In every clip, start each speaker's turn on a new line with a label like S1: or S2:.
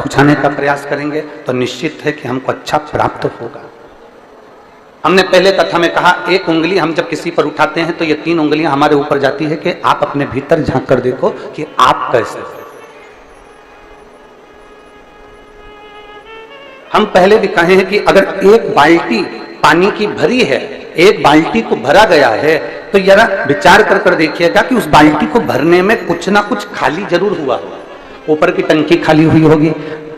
S1: पहुंचाने का प्रयास करेंगे तो निश्चित है कि हमको अच्छा प्राप्त होगा। हमने पहले कथा में कहा, एक उंगली हम जब किसी पर उठाते हैं तो ये 3 उंगलियां हमारे ऊपर जाती है कि आप अपने भीतर झांक कर देखो कि आप कैसे हो। हम पहले भी कहे हैं कि अगर एक बाल्टी पानी की भरी है, एक बाल्टी को भरा गया है, तो जरा विचार कर कर देखिएगा कि उस बाल्टी को भरने में कुछ ना कुछ खाली जरूर हुआ होगा। ऊपर की टंकी खाली हुई होगी,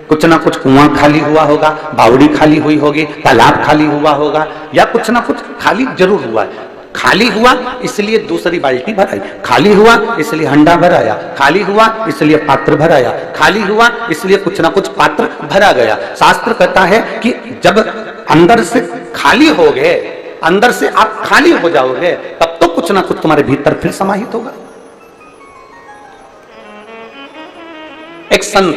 S1: कुछ ना कुछ कुआं खाली हुआ होगा, बावड़ी खाली हुई होगी, तालाब खाली हुआ होगा, या कुछ ना कुछ खाली जरूर हुआ है। खाली हुआ इसलिए दूसरी बाल्टी भराई, खाली हुआ इसलिए हंडा भराया, खाली हुआ इसलिए पात्र भराया, खाली हुआ इसलिए कुछ ना कुछ पात्र भरा गया। शास्त्र कहता है कि जब अंदर से खाली हो गए, अंदर से आप खाली हो जाओगे, तब तो कुछ ना कुछ तुम्हारे भीतर फिर समाहित होगा। एक संत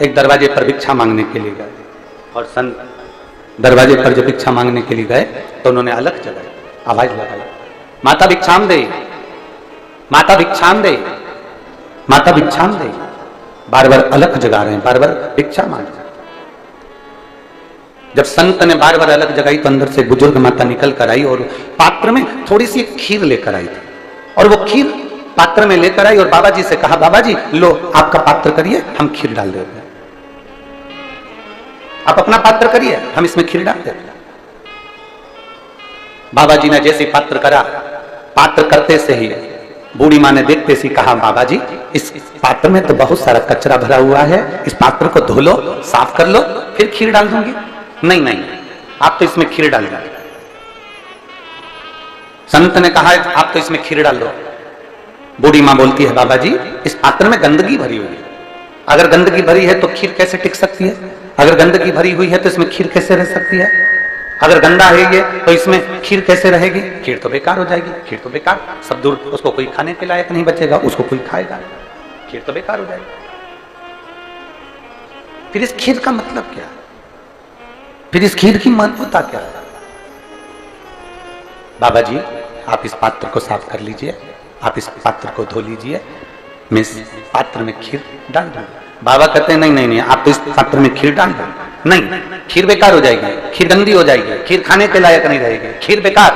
S1: एक दरवाजे पर भिक्षा मांगने के लिए गए, और संत दरवाजे पर जब भिक्षा मांगने के लिए गए तो उन्होंने अलग जगाई, आवाज लगाई, माता भिक्षाम दे, माता भिक्षाम दे, माता भिक्षाम दे। बार बार अलग जगा रहे हैं, बार बार भिक्षा मांग रहे हैं। जब संत ने बार बार अलग जगाई तो अंदर से बुजुर्ग माता निकल कर आई और पात्र में थोड़ी सी खीर लेकर आई थी, और वो खीर पात्र में लेकर आई और बाबा जी से कहा, बाबा जी लो आपका पात्र करिए, हम खीर डाल देते हैं। आप अपना पात्र करिए, हम इसमें खीर डाल देते हैं। बाबा जी ने जैसे पात्र करा, पात्र करते से ही बूढ़ी माँ ने देखते से कहा, बाबा जी इस पात्र में तो बहुत सारा कचरा भरा हुआ है, इस पात्र को धो लो, साफ कर लो, फिर खीर डाल दूंगी। नहीं नहीं, आप तो इसमें खीर डाल दो। संत ने कहा, आप तो इसमें खीर डाल दो। बूढ़ी माँ बोलती है, बाबा जी इस पात्र में गंदगी भरी हुई है, अगर गंदगी भरी है तो खीर कैसे टिक सकती है? अगर गंदगी भरी हुई है तो इसमें खीर कैसे रह सकती है? अगर गंदा है ये तो इसमें खीर कैसे रहेगी? खीर तो बेकार हो जाएगी, खीर तो बेकार, सब दूर, उसको कोई खाने के लायक नहीं बचेगा, उसको कोई खाएगा, खीर तो बेकार हो जाएगी। फिर इस खीर का मतलब क्या? फिर इस खीर की महत्वता क्या है? बाबा जी आप इस पात्र को साफ कर लीजिए, आप इस पात्र को धो लीजिए, मैं इस पात्र में खीर डाल दूंगा। बाबा कहते हैं नहीं नहीं नहीं, आप तो इस पात्र में खीर डाल दो। नहीं, खीर बेकार हो जाएगी, खीर गंदी हो जाएगी, खीर खाने के लायक नहीं रहेगी, खीर बेकार।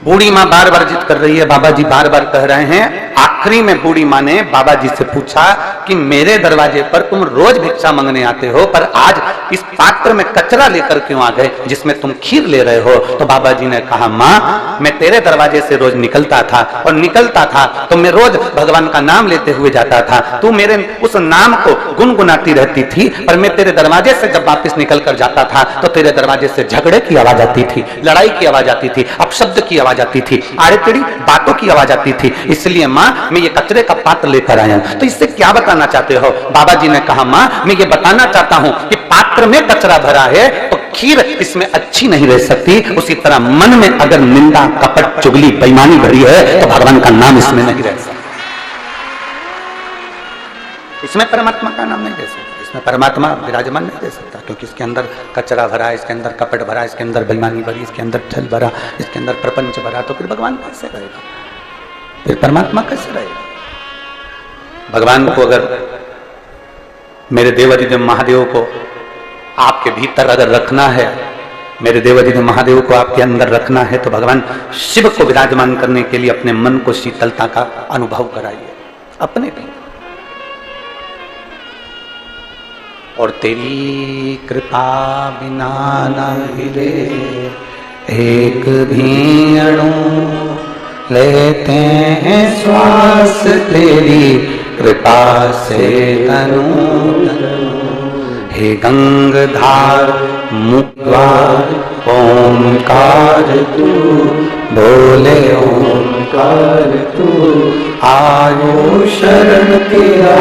S1: बूढ़ी माँ बार बार जिद कर रही है, बाबा जी बार बार कह रहे हैं। आखिरी में बूढ़ी माँ ने बाबा जी से पूछा कि मेरे दरवाजे पर तुम रोज भिक्षा मांगने आते हो, पर आज इस पात्र में कचरा लेकर क्यों आ गए जिसमें तुम खीर ले रहे हो? तो बाबा जी ने कहा, माँ मैं तेरे दरवाजे से रोज निकलता था, और निकलता था तो मैं रोज भगवान का नाम लेते हुए जाता था, तू मेरे उस नाम को गुनगुनाती रहती थी, पर मैं तेरे दरवाजे से जब वापस निकल कर जाता था तो तेरे दरवाजे से झगड़े की आवाज आती थी, लड़ाई की आवाज आती थी, अपशब्द की आवाज आती थी, आड़े टेढ़ी बातों की आवाज आती थी, इसलिए माँ मैं ये कचरे का पात्र लेकर आया हूं। तो इससे क्या बताना चाहते हो? बाबा जी ने कहा, माँ मैं ये बताना चाहता हूं कि पात्र में कचरा भरा है तो खीर इसमें अच्छी नहीं रह सकती, उसी तरह मन में अगर निंदा, कपट, चुगली, बेईमानी भरी है तो भगवान का नाम इसमें नहीं रह सकता, इसमें परमात्मा का नाम नहीं रह सकता, इसमें परमात्मा विराजमान नहीं रह सकता, क्योंकि इसके अंदर कचरा भरा, इसके अंदर कपट भरा, इसके अंदर बेईमानी भरी, इसके अंदर छल भरा, इसके अंदर प्रपंच भरा, तो फिर भगवान कैसे रहेगा? फिर परमात्मा कैसे रहेगा? भगवान को अगर, मेरे देवाधिदेव महादेव को आपके भीतर अगर रखना है, मेरे देवाधिदेव महादेव को आपके अंदर रखना है, तो भगवान शिव को विराजमान करने के लिए अपने मन को शीतलता का अनुभव कराइए अपने भी। और तेरी कृपा बिना न हिले एक भी अणु, लेते हैं श्वास तेरी कृपा से तनु तनु। हे गंगाधार मुक्तद्वार ओंकार तू, बोले ओंकार तू, आयो शरण तेरा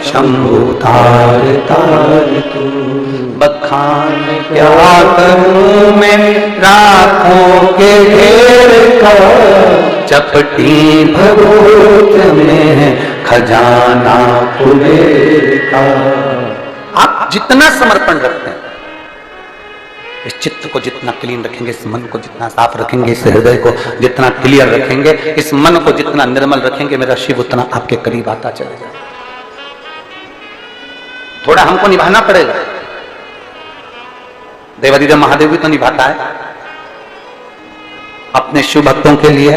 S1: शंभु तार तार तू। बखान क्या करूं मैं राखों के ढेर का, चपटी भगोत में खजाना कुबेर का। आप जितना समर्पण रखते हैं इस चित्त को जितना क्लीन रखेंगे, इस मन को जितना साफ रखेंगे, इस हृदय को जितना क्लियर रखेंगे, इस मन को जितना निर्मल रखेंगे, मेरा शिव उतना आपके करीब आता चलेगा। थोड़ा हमको निभाना पड़ेगा। देवादिदेव महादेव भी तो निभाता है अपने शिव भक्तों के लिए।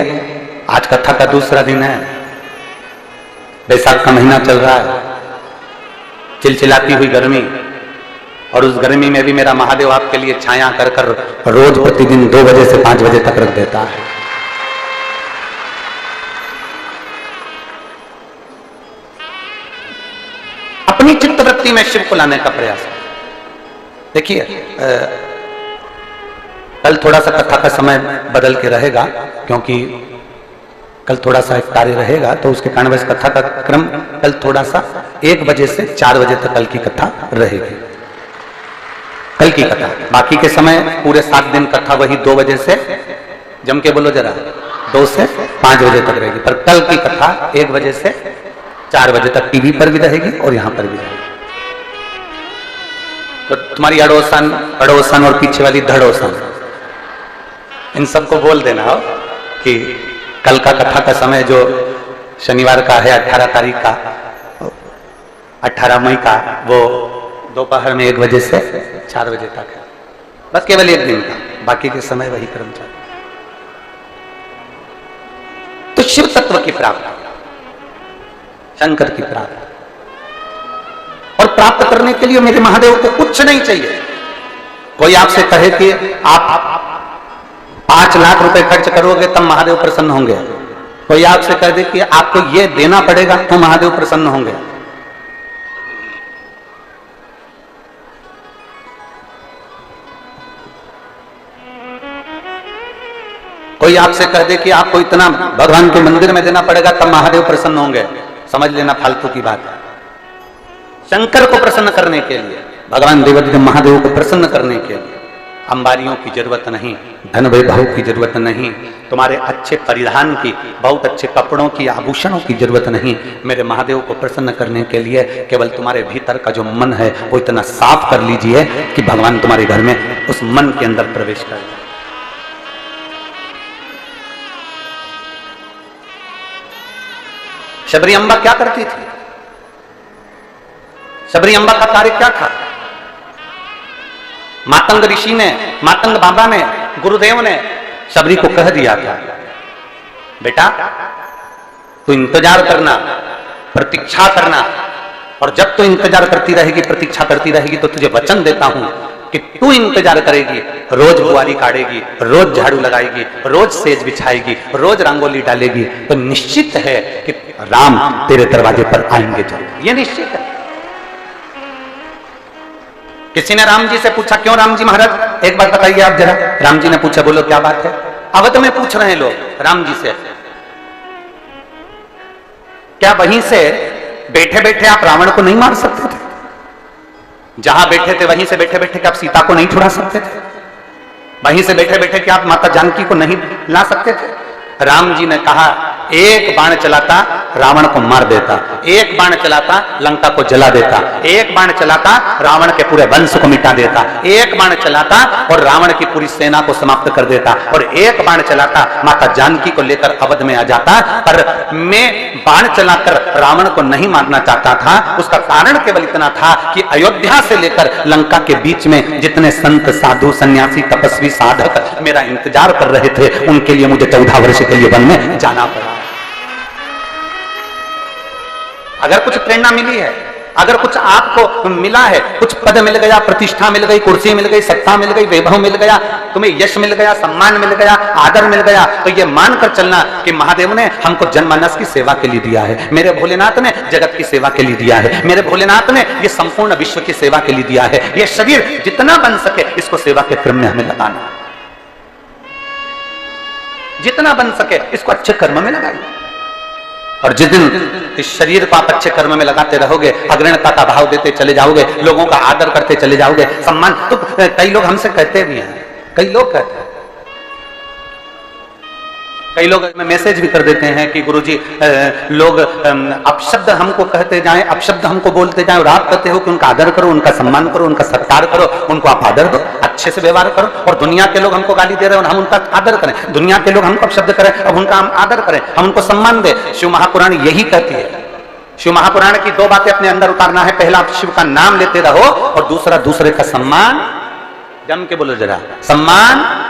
S1: आज कथा का दूसरा दिन है, बैसाख का महीना चल रहा है, चिलचिलाती हुई गर्मी, और उस गर्मी में भी मेरा महादेव आपके लिए छाया कर कर रोज प्रतिदिन 2 बजे से 5 बजे तक रख देता है। अपनी चित्तवृत्ति में शिव को लाने का प्रयास है। देखिए, कल थोड़ा सा कथा का समय बदल के रहेगा, क्योंकि कल थोड़ा सा एक कार्य रहेगा, तो उसके कारण बस कथा का क्रम कल थोड़ा सा 1 बजे से 4 बजे तक कल की कथा रहेगी। कल की कथा, बाकी के समय पूरे 7 दिन कथा वही 2 बजे से, जम के बोलो जरा, 2 से 5 बजे तक रहेगी। पर कल की कथा 1 बजे से 4 बजे तक टीवी पर भी रहेगी और यहां पर भी रहेगी। तो तुम्हारी अड़ोसन और पीछे वाली धड़ोसन, इन सबको बोल देना हो कि कल का कथा का समय जो शनिवार का है 18 तारीख का, 18 मई का, वो दोपहर में 1 बजे से 4 बजे तक है। बस केवल 1 दिन का, बाकी के समय वही क्रम चल। तो शिव तत्व की प्राप्ति, शंकर की प्राप्ति, और प्राप्त करने के लिए मेरे महादेव को कुछ नहीं चाहिए। कोई आपसे कहे कि आप 5 लाख रुपए खर्च करोगे तब महादेव प्रसन्न होंगे, कोई आपसे कह दे कि आपको ये देना पड़ेगा तो महादेव प्रसन्न होंगे, कोई आपसे कह दे कि आपको इतना भगवान के मंदिर में देना पड़ेगा तब महादेव प्रसन्न होंगे, समझ लेना फालतू की बात है। शंकर को प्रसन्न करने के लिए, भगवान देवादिदेव महादेव को प्रसन्न करने के लिए अंबारियों की जरूरत नहीं, धन वैभव की जरूरत नहीं, तुम्हारे अच्छे परिधान की, बहुत अच्छे कपड़ों की, आभूषणों की जरूरत नहीं। मेरे महादेव को प्रसन्न करने के लिए केवल तुम्हारे भीतर का जो मन है वो इतना साफ कर लीजिए कि भगवान तुम्हारे घर में उस मन के अंदर प्रवेश कर जाए। शबरी अम्बा क्या करती थी? शबरी अम्बा का कार्य क्या था? मातंग ऋषि ने, मातंग बाबा ने, गुरुदेव ने शबरी को कह दिया था, बेटा तू इंतजार करना, प्रतीक्षा करना, और जब तू इंतजार करती रहेगी, प्रतीक्षा करती रहेगी, तो तुझे वचन देता हूं कि तू इंतजार करेगी, रोज बुआरी काटेगी, रोज झाड़ू लगाएगी, रोज सेज बिछाएगी, रोज रंगोली डालेगी, तो निश्चित है कि राम तेरे दरवाजे पर आएंगे जरूर। ये निश्चित है। किसी ने राम जी से पूछा, क्यों राम जी महाराज, एक बात बताइए आप जरा। राम जी ने पूछा, बोलो क्या बात है? अवध में पूछ रहे हैं लोग राम जी से, क्या वहीं से बैठे बैठे आप रावण को नहीं मार सकते थे? जहां बैठे थे वहीं से बैठे बैठे क्या आप सीता को नहीं छुड़ा सकते थे? वहीं से बैठे बैठे क्या आप माता जानकी को नहीं ला सकते थे? राम जी ने कहा, एक बाण चलाता रावण को मार देता, एक बाण चलाता लंका को जला देता, एक बाण चलाता रावण के पूरे वंश को मिटा देता, एक बाण चलाता और रावण की पूरी सेना को समाप्त कर देता, और एक बाण चलाता माता जानकी को लेकर अवध में आ जाता। पर मैं बाण चलाकर रावण को नहीं मारना चाहता था। उसका कारण केवल इतना था कि अयोध्या से लेकर लंका के बीच में जितने संत, साधु, सन्यासी, तपस्वी, साधक मेरा इंतजार कर रहे थे, उनके लिए मुझे 14 वर्ष के लिए वन में जाना पड़ा। अगर कुछ प्रेरणा मिली है, अगर कुछ आपको मिला है, कुछ पद मिल गया, प्रतिष्ठा मिल गई, कुर्सी मिल गई, सत्ता मिल गई, वैभव मिल गया, तुम्हें यश मिल गया, सम्मान मिल गया, आदर मिल गया, तो ये मानकर चलना कि महादेव ने हमको जनमानस की सेवा के लिए दिया है, मेरे भोलेनाथ ने जगत की सेवा के लिए दिया है, मेरे भोलेनाथ ने ये संपूर्ण विश्व की सेवा के लिए दिया है। ये शरीर जितना बन सके इसको सेवा के क्रम में हमें लगाना, जितना बन सके इसको अच्छे कर्म में लगाइए। और जिस दिन इस शरीर को आप अच्छे कर्म में लगाते रहोगे, अग्रणता का भाव देते चले जाओगे, लोगों का आदर करते चले जाओगे, सम्मान, तो कई लोग हमसे कहते भी हैं, कई लोग कहते हैं, कई लोग मैसेज भी कर देते हैं कि गुरुजी लोग अपशब्द हमको कहते जाएं, अपशब्द हमको बोलते जाएं, और आप कहते हो कि उनका आदर करो, उनका सम्मान करो, उनका सत्कार करो, उनको आप आदर दो, अच्छे से व्यवहार करो। और दुनिया के लोग हमको गाली दे रहे हैं और हम उनका आदर करें, दुनिया के लोग हमको अपशब्द करें, अब उनका हम आदर करें, हम उनको सम्मान दें। शिव महापुराण यही कहती है। शिव महापुराण की दो बातें अपने अंदर उतारना है, पहला आप शिव का नाम लेते रहो, और दूसरा दूसरे का सम्मान, जम के बोलो जरा, सम्मान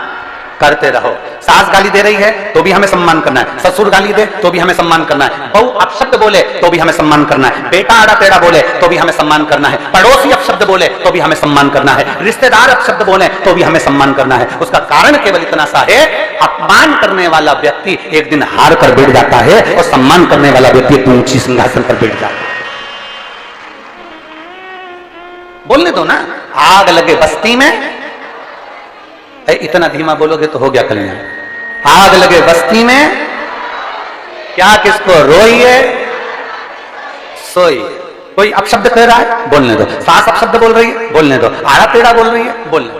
S1: करते रहो। सास गाली दे रही है तो भी हमें सम्मान करना है, ससुर गाली दे तो भी हमें सम्मान करना है, बहू अपशब्द बोले तो भी हमें सम्मान करना है, बेटा आड़ा टेढ़ा बोले तो भी हमें सम्मान करना है, पड़ोसी अपशब्द बोले तो भी हमें सम्मान करना है, रिश्तेदार अपशब्द बोले तो भी हमें सम्मान करना है। उसका कारण केवल इतना सा है, अपमान करने वाला व्यक्ति एक दिन हार कर बैठ जाता है और सम्मान करने वाला व्यक्ति एक ऊंची सिंहासन पर बैठ जाता है। बोलने दो ना, आग लगे बस्ती में, इतना धीमा बोलोगे तो हो गया कल्याण। आग लगे बस्ती में, क्या किसको रोइए सोइए। कोई अपशब्द कह रहा है, बोलने दो। सास अपशब्द बोल रही है, बोलने दो। आड़ा टेढ़ा बोल रही है, बोलने दो।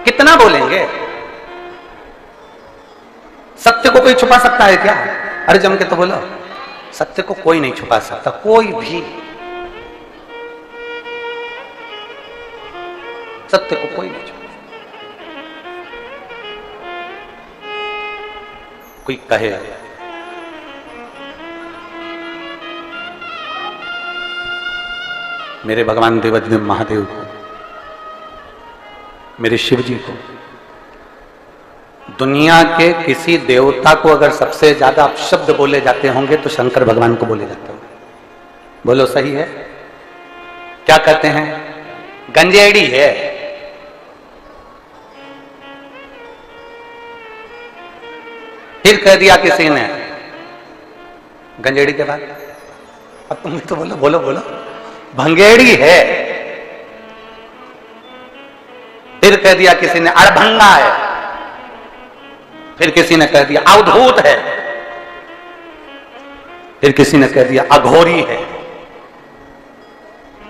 S1: कितना बोलेंगे? सत्य को कोई छुपा सकता है क्या? अरे जम के तो बोलो, सत्य को कोई नहीं छुपा सकता, कोई भी। सत्य को कोई नहीं छुपा। कोई कहे मेरे भगवान देवाधिदेव महादेव को, मेरे शिव जी को, दुनिया के किसी देवता को अगर सबसे ज्यादा अपशब्द बोले जाते होंगे तो शंकर भगवान को बोले जाते होंगे। बोलो सही है? क्या कहते हैं? गंजेड़ी है। फिर कह दिया किसी ने गंजेड़ी के बाद, अब तुम भी तो बोलो बोलो बोलो, भंगेड़ी है। फिर कह दिया किसी ने अड़भंगा है। फिर किसी ने कह दिया अवधूत है। फिर किसी ने कह दिया अघोरी है।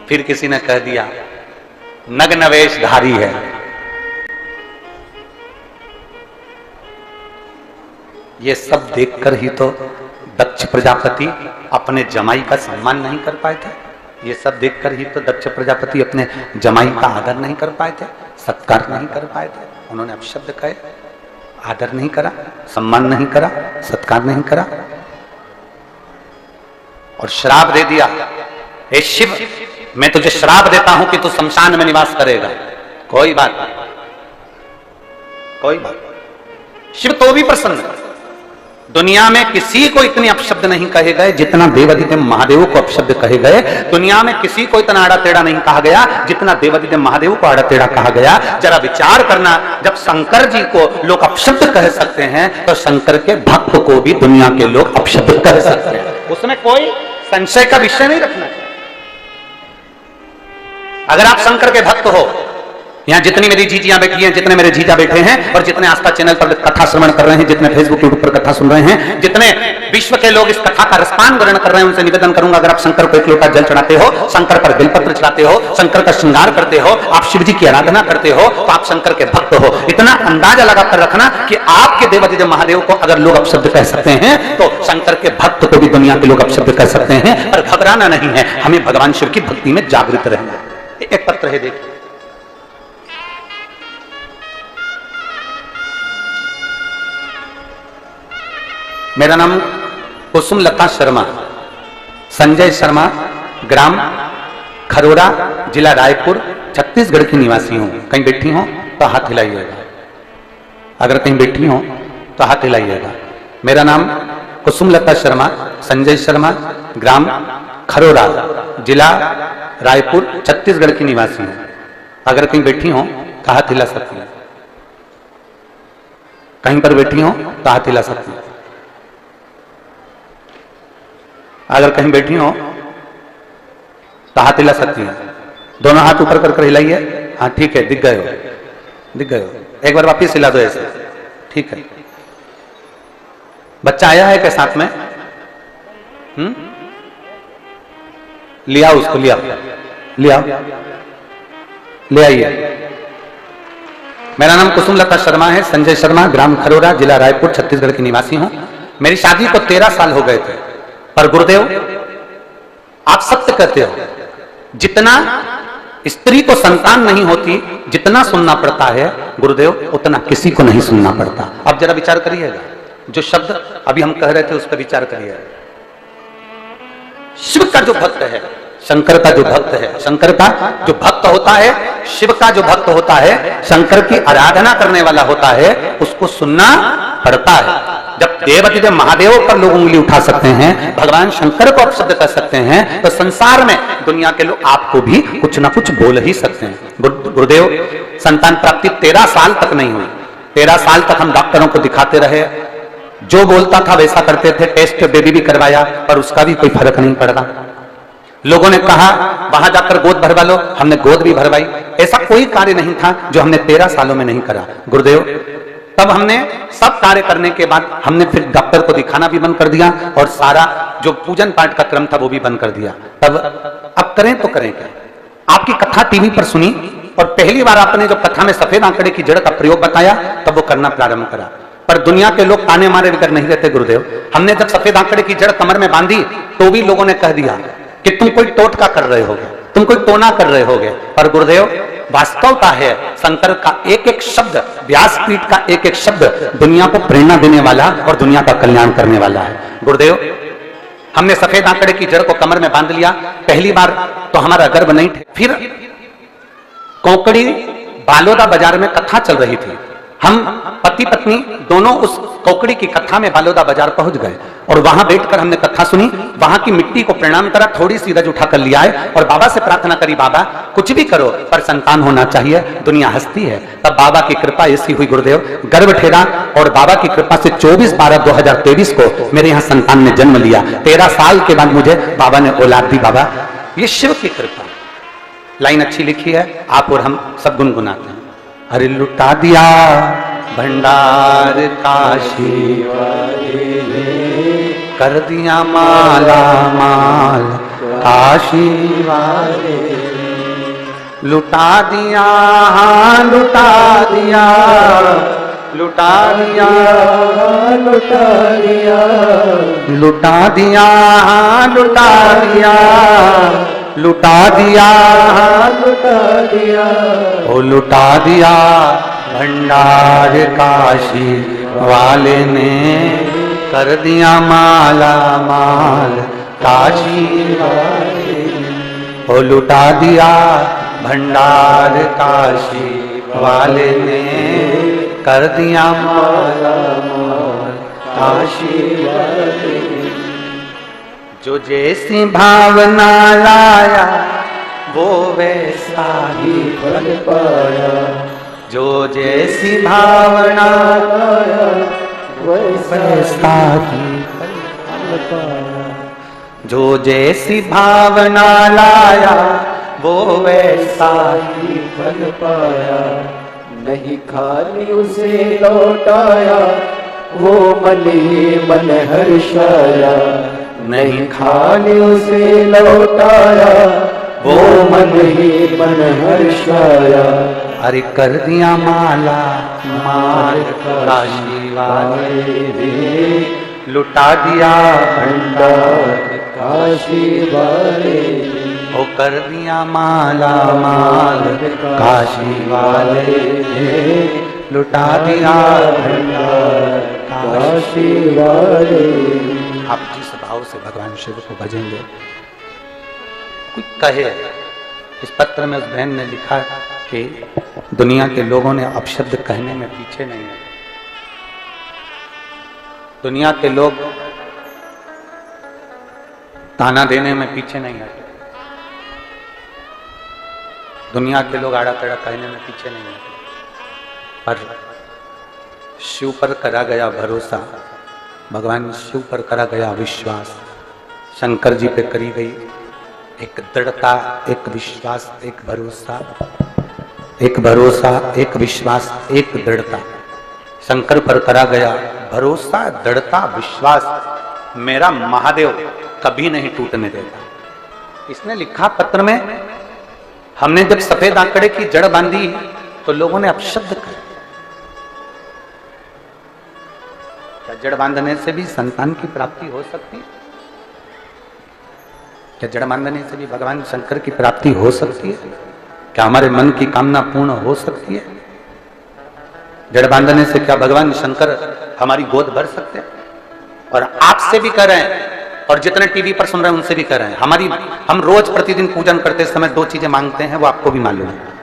S1: फिर किसी ने कह दिया नग्नवेशधारी है। ये सब देखकर ही तो दक्ष प्रजापति अपने जमाई का सम्मान नहीं कर पाए थे। ये सब देखकर ही तो दक्ष प्रजापति अपने जमाई का आदर नहीं कर पाए थे, सत्कार नहीं कर पाए थे। उन्होंने अपशब्द कहे, आदर नहीं करा, सम्मान नहीं करा, सत्कार नहीं करा और श्राप दे दिया। हे शिव, मैं तुझे श्राप देता हूं कि तू शमशान में निवास करेगा। कोई बात नहीं, कोई बात नहीं। शिव तो भी प्रसन्न। दुनिया में किसी को इतने अपशब्द नहीं कहे गए जितना देवाधिदेव महादेव को अपशब्द कहे गए। दुनिया में किसी को इतना आड़ा टेढ़ा नहीं कहा गया जितना देवाधिदेव महादेव को आड़ा टेढ़ा कहा गया। जरा विचार करना, जब शंकर जी को लोग अपशब्द कह सकते हैं तो शंकर के भक्त को भी दुनिया के लोग अपशब्द कह सकते हैं। उसमें कोई संशय का विषय नहीं रखना। अगर आप शंकर के भक्त हो, यहाँ जितनी मेरी जीजियां बैठी हैं, जितने मेरे जीजा बैठे हैं और जितने आस्था चैनल पर कथा श्रवण कर रहे हैं, जितने फेसबुक यूट्यूब पर कथा सुन रहे हैं, जितने विश्व के लोग इस कथा का रसपान ग्रहण कर रहे हैं, उनसे निवेदन करूंगा, अगर आप शंकर को एक लोटा जल चढ़ाते हो, शंकर पर बेलपत्र चढ़ाते हो, शंकर का श्रृंगार करते हो, आप शिव जी की आराधना करते हो, तो आप शंकर के भक्त हो। इतना अंदाजा लगाकर रखना कि आपके देवाधिदेव महादेव को अगर लोग अपशब्द कह सकते हैं तो शंकर के भक्त को भी दुनिया के लोग अपशब्द कह सकते हैं। पर घबराना नहीं है, हमें भगवान शिव की भक्ति में जागृत रहना। एक पत्र है, देखिए। मेरा नाम कुसुम लता शर्मा, संजय शर्मा, ग्राम खरोरा, जिला रायपुर, छत्तीसगढ़ की निवासी हूं। कहीं बैठी हो तो हाथ हिलाइएगा। अगर कहीं बैठी हो तो हाथ हिलाइएगा। मेरा नाम कुसुम लता शर्मा, संजय शर्मा, ग्राम खरोरा, जिला रायपुर, छत्तीसगढ़ की निवासी हूं। अगर कहीं बैठी हो तो हाथ हिला सकती हैं। कहीं पर बैठी हो तो हाथ हिला सकती हैं। अगर कहीं बैठी हो तो हाथ हिला सकती हैं। दोनों हाथ ऊपर कर हिलाइए। हाँ ठीक है, दिख गए हो, दिख गए हो। एक बार वापिस हिला दो ऐसे, ठीक है। बच्चा आया है क्या साथ में? लिया उसको, लिया लिया, ले आइए। मेरा नाम कुसुमलता शर्मा है, संजय शर्मा, ग्राम खरोरा, जिला रायपुर, छत्तीसगढ़ की निवासी हूं। मेरी शादी को 13 साल हो गए थे, पर गुरुदेव आप सत्य कहते हो, जितना स्त्री को संतान नहीं होती, जितना सुनना पड़ता है गुरुदेव, उतना किसी को नहीं सुनना पड़ता। अब जरा विचार करिएगा, जो शब्द अभी हम कह रहे थे उस पर विचार करिएगा। शिव का जो भक्त है, शंकर का जो भक्त है, शंकर का जो भक्त होता है, शिव का जो भक्त होता है, शंकर की आराधना करने वाला होता है, उसको सुनना पड़ता है। जब देवदेव महादेव पर लोग उंगली उठा सकते हैं, भगवान शंकर को अपशब्द कर सकते हैं, तो संसार में दुनिया के लोग आपको भी कुछ ना कुछ बोल ही सकते हैं। गुरुदेव संतान प्राप्ति 13 साल तक नहीं हुई। 13 साल तक हम डॉक्टरों को दिखाते रहे, जो बोलता था वैसा करते थे, टेस्ट बेबी भी करवाया, पर उसका भी कोई फर्क नहीं पड़ता। लोगों ने कहा वहां जाकर गोद भरवा लो, हमने गोद भी भरवाई। ऐसा कोई कार्य नहीं था जो हमने 13 सालों में नहीं करा गुरुदेव। तब हमने सब कार्य करने के बाद हमने फिर डॉक्टर को दिखाना भी बंद कर दिया, और सारा जो पूजन पाठ का क्रम था वो भी बंद कर दिया। तब अब करें तो करें क्या? आपकी कथा टीवी पर सुनी, और पहली बार आपने जो कथा में सफेद आंकड़े की जड़ का प्रयोग बताया, तब वो करना प्रारंभ करा। पर दुनिया के लोग ताने मारे बिगर नहीं रहते गुरुदेव। हमने जब सफेद आंकड़े की जड़ कमर में बांधी, तो भी लोगों ने कह दिया कि तुम कोई टोटका कर रहे होगे, तुम कोई टोना कर रहे होगे। पर गुरुदेव वास्तवता है, शंकर का एक एक शब्द, व्यासपीठ का एक एक शब्द दुनिया को प्रेरणा देने वाला और दुनिया का कल्याण करने वाला है। गुरुदेव हमने सफेद आंकड़े की जड़ को कमर में बांध लिया। पहली बार तो हमारा गर्भ नहीं थे। फिर कोकड़ी बालोदा बाजार में कथा चल रही थी। हम पति पत्नी दोनों उस कोकड़ी की कथा में बालोदा बाजार पहुंच गए, और वहां बैठकर हमने कथा सुनी। वहां की मिट्टी को प्रणाम करा, थोड़ी सी रज उठाकर लिया है, और बाबा से प्रार्थना करी, बाबा कुछ भी करो पर संतान होना चाहिए, दुनिया हंसती है। तब बाबा की कृपा ऐसी हुई गुरुदेव, गर्भ ठेरा, और बाबा की कृपा से 24/12/2023 को मेरे यहाँ संतान ने जन्म लिया। 13 साल के बाद मुझे बाबा ने औलाद दी। बाबा ये शिव की कृपा। लाइन अच्छी लिखी है, आप और हम सब गुनगुनाते हैं। अरे लुटा दिया भंडार काशी वाले ने, कर दिया माला माल काशी वाले ने। लुटा दिया, हाँ लुटा दिया, लुटा दिया, लुटा दिया, लुटा दिया, हाँ लुटा दिया, लुटा दिया, लुटा दिया, ओ लुटा दिया भंडार काशी वाले ने, कर दिया माला माल काशी वाले ने। ओ लुटा दिया भंडार काशी वाले ने, कर दिया माला माल काशी वाले ने। जो जैसी भावना लाया वो वैसा ही फल पाया, जो जैसी भावना लाया वैसा ही फल पाया, जो जैसी भावना लाया वो वैसा ही फल पाया। नहीं खाली उसे लौटाया, वो मन ही मन हर्षाया। नहीं खाली उसे लौटाया, वो मन ही मन हर्षाया। अरे कर दिया माला माल काशी वाले ने, लुटा दिया भंडार काशी वाले ने। ओ कर दिया माला माल काशी वाले ने, लुटा दिया भंडार काशी वाले। आप जिस भाव से भगवान शिव को भजेंगे, कोई कहे, इस पत्र में उस बहन ने लिखा कि दुनिया के लोगों ने अपशब्द कहने में पीछे नहीं है। दुनिया के लोग ताना देने में पीछे नहीं है। दुनिया के लोग आड़ा टेढ़ा कहने में पीछे नहीं है। पर शिव पर करा गया भरोसा, भगवान शिव पर करा गया विश्वास, शंकर जी पे करी गई एक दृढ़ता, एक विश्वास, एक भरोसा, एक भरोसा, एक विश्वास, एक दृढ़ता। शंकर पर करा गया भरोसा, दृढ़ता, विश्वास, मेरा महादेव कभी नहीं टूटने देगा। इसने लिखा पत्र में, हमने जब सफेद आंकड़े की जड़ बांधी तो लोगों ने अपशब्द कहा, क्या जड़ बांधने से भी संतान की प्राप्ति हो सकती है? क्या जड़ बांधने से भी भगवान शंकर की प्राप्ति हो सकती है? क्या हमारे मन की कामना पूर्ण हो सकती है? जड़ बांधने से क्या भगवान शंकर हमारी गोद भर सकते हैं? और आपसे भी कर रहे हैं और जितने टीवी पर सुन रहे हैं उनसे भी कर रहे हैं। हम रोज प्रतिदिन पूजन करते समय 2 चीजें मांगते हैं, वो आपको भी मालूम है।